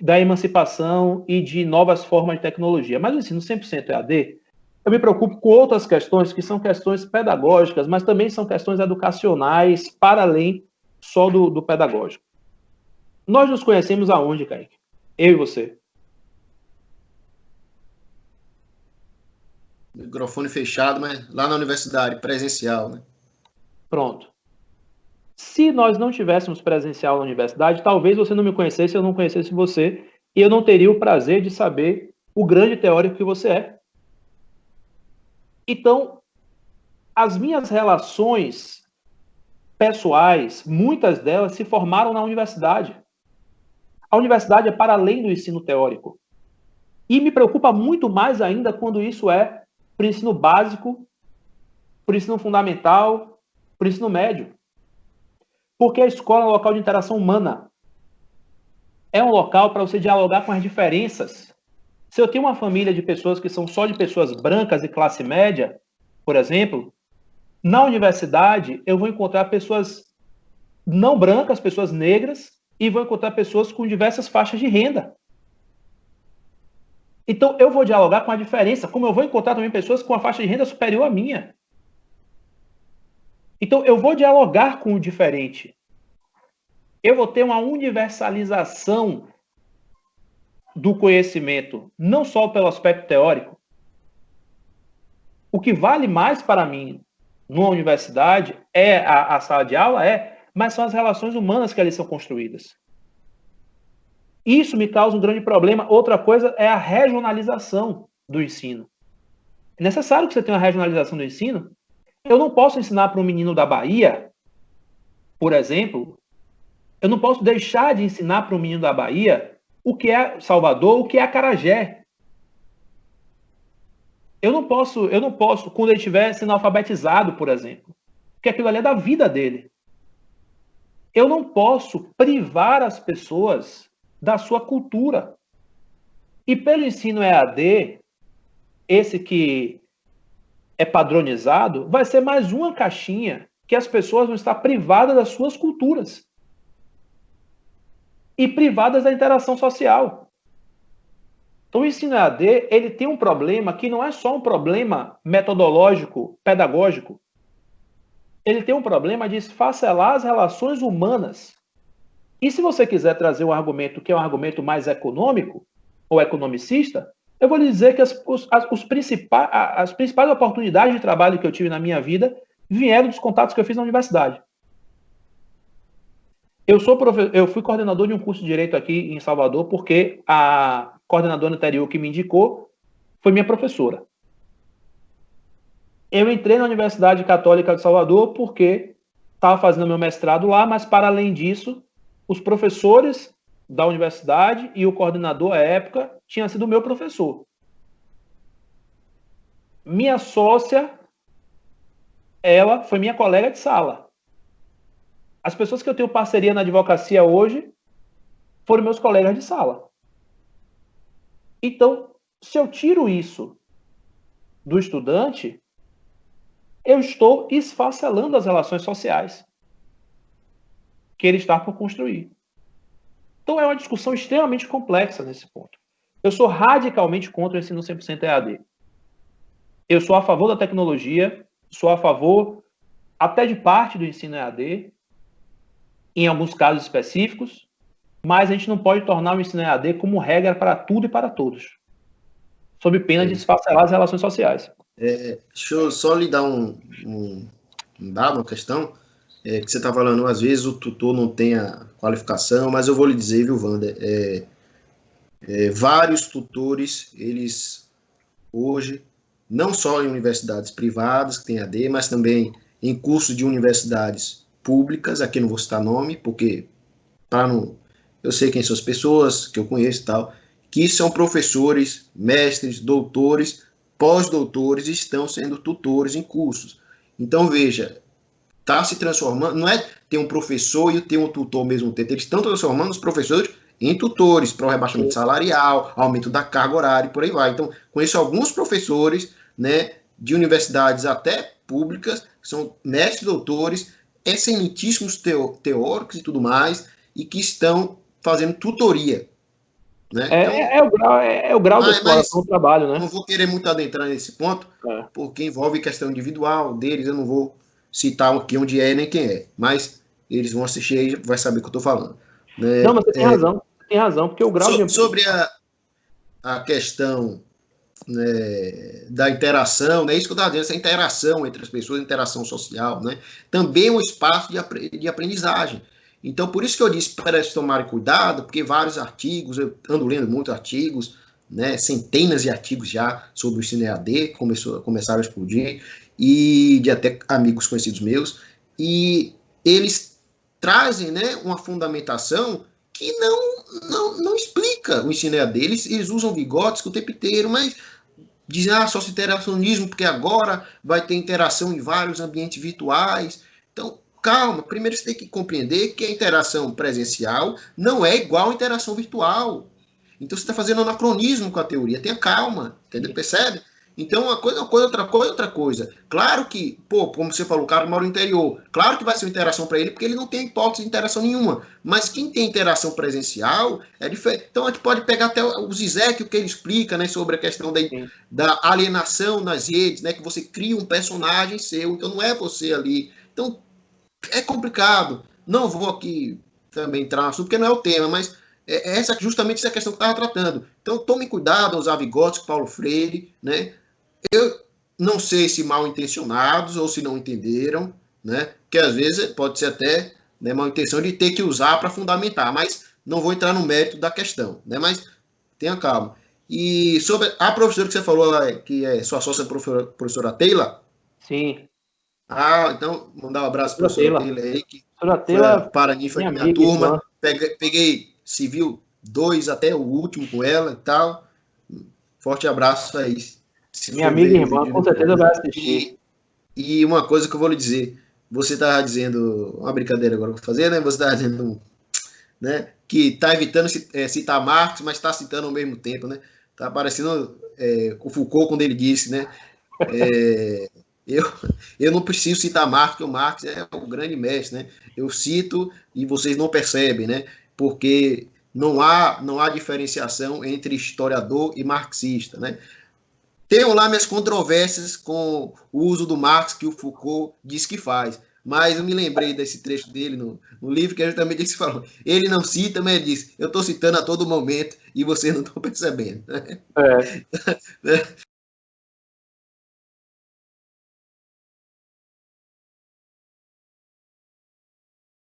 da emancipação e de novas formas de tecnologia. Mas o ensino 100% EAD, eu me preocupo com outras questões, que são questões pedagógicas, mas também são questões educacionais, para além só do pedagógico. Nós nos conhecemos aonde, Kaique? Eu e você. Microfone fechado, mas lá na universidade, presencial, né? Pronto. Se nós não tivéssemos presencial na universidade, talvez você não me conhecesse, eu não conhecesse você, e eu não teria o prazer de saber o grande teórico que você é. Então, as minhas relações pessoais, muitas delas se formaram na universidade. A universidade é para além do ensino teórico. E me preocupa muito mais ainda quando isso é para o ensino básico, para o ensino fundamental, para o ensino médio. Porque a escola é um local de interação humana. É um local para você dialogar com as diferenças. Se eu tenho uma família de pessoas que são só de pessoas brancas e classe média, por exemplo, na universidade eu vou encontrar pessoas não brancas, pessoas negras, e vou encontrar pessoas com diversas faixas de renda. Então eu vou dialogar com a diferença, como eu vou encontrar também pessoas com a faixa de renda superior à minha. Então eu vou dialogar com o diferente. Eu vou ter uma universalização do conhecimento, não só pelo aspecto teórico. O que vale mais para mim numa universidade é a sala de aula, mas são as relações humanas que ali são construídas. Isso me causa um grande problema. Outra coisa é a regionalização do ensino. É necessário que você tenha uma regionalização do ensino. Eu não posso ensinar para um menino da Bahia, por exemplo, eu não posso deixar de ensinar para um menino da Bahia o que é Salvador, o que é Acarajé. Eu não posso, quando ele estiver sendo alfabetizado, por exemplo, porque aquilo ali é da vida dele. Eu não posso privar as pessoas da sua cultura. E pelo ensino EAD, esse que é padronizado, vai ser mais uma caixinha que as pessoas vão estar privadas das suas culturas. E privadas da interação social. Então, o ensino EAD, ele tem um problema que não é só um problema metodológico, pedagógico. Ele tem um problema de esfacelar as relações humanas. E se você quiser trazer um argumento que é um argumento mais econômico, ou economicista, eu vou lhe dizer que as principais oportunidades de trabalho que eu tive na minha vida vieram dos contatos que eu fiz na universidade. Eu fui coordenador de um curso de Direito aqui em Salvador porque a coordenadora anterior que me indicou foi minha professora. Eu entrei na Universidade Católica de Salvador porque estava fazendo meu mestrado lá, mas para além disso, os professores da universidade e o coordenador à época tinha sido meu professor. Minha sócia, ela foi minha colega de sala. As pessoas que eu tenho parceria na advocacia hoje foram meus colegas de sala. Então, se eu tiro isso do estudante, eu estou esfacelando as relações sociais que ele está por construir. Então, é uma discussão extremamente complexa nesse ponto. Eu sou radicalmente contra o ensino 100% EAD. Eu sou a favor da tecnologia, sou a favor até de parte do ensino EAD, em alguns casos específicos, mas a gente não pode tornar o ensino EAD como regra para tudo e para todos, sob pena de esfacelar as relações sociais. Deixa eu só lhe dar uma questão, que você está falando, às vezes o tutor não tem a qualificação, mas eu vou lhe dizer, viu, Wander, vários tutores, eles hoje, não só em universidades privadas, que tem AD, mas também em cursos de universidades públicas, aqui não vou citar nome, porque eu sei quem são as pessoas, que eu conheço e tal, que são professores, mestres, doutores, pós-doutores, estão sendo tutores em cursos. Então, veja, está se transformando, não é ter um professor e ter um tutor ao mesmo tempo, eles estão transformando os professores em tutores, para o rebaixamento salarial, aumento da carga horária e por aí vai. Então, conheço alguns professores, né, de universidades até públicas, que são mestres, doutores, excelentíssimos teóricos e tudo mais, e que estão fazendo tutoria. Né? É o grau da exploração do trabalho, né? Não vou querer muito adentrar nesse ponto, porque envolve questão individual deles, eu não vou citar aqui onde é nem quem é, mas eles vão assistir aí e vai saber o que eu estou falando. Né? Não, mas você tem razão, porque o grau de... Sobre a questão, né, da interação, né, isso que eu estava dizendo, essa interação entre as pessoas, interação social, né, também é um espaço de aprendizagem. Então, por isso que eu disse para eles tomarem cuidado, porque vários artigos, eu ando lendo muitos artigos, né, centenas de artigos já sobre o ensino EAD, começaram a explodir, e de até amigos conhecidos meus, e eles trazem, né, uma fundamentação que não explica o ensino EAD. Eles usam bigodes o tempo inteiro, mas dizem, só se interacionismo, porque agora vai ter interação em vários ambientes virtuais. Então, calma, primeiro você tem que compreender que a interação presencial não é igual à interação virtual. Então você está fazendo anacronismo com a teoria, tenha calma, entendeu? Percebe? Então, uma coisa, outra coisa. Claro que, como você falou, o cara mora no interior. Claro que vai ser uma interação para ele, porque ele não tem hipótese de interação nenhuma. Mas quem tem interação presencial é diferente. Então, a gente pode pegar até o Zizek, o que ele explica, né, sobre a questão da alienação nas redes, né, que você cria um personagem seu, então não é você ali. Então, é complicado. Não vou aqui também entrar no assunto, porque não é o tema, mas justamente essa questão que eu estava tratando. Então, tome cuidado ao usar Vygotsky, Paulo Freire, né? Eu não sei se mal intencionados ou se não entenderam, né? Que às vezes pode ser até, né, mal intenção de ter que usar para fundamentar, mas não vou entrar no mérito da questão, né? Mas tenha calma. E sobre a professora que você falou, que é sua sócia, professora Taylor. Sim. Então, mandar um abraço para a professora Taylor aí, que foi paraninfa de minha turma. Peguei civil 2 até o último com ela e tal. Forte abraço aí. Minha amiga e irmã, com certeza vai assistir. E uma coisa que eu vou lhe dizer, você estava dizendo, uma brincadeira agora que eu vou fazer, né? Você estava dizendo, né, que está evitando citar Marx, mas está citando ao mesmo tempo, né? Está parecendo com Foucault quando ele disse, né? Eu não preciso citar Marx, porque o Marx é o grande mestre, né? Eu cito e vocês não percebem, né? Porque não há diferenciação entre historiador e marxista, né? Tenho lá minhas controvérsias com o uso do Marx que o Foucault diz que faz, mas eu me lembrei desse trecho dele no livro que justamente isso falou. Ele não cita, mas ele diz, eu estou citando a todo momento e vocês não estão percebendo.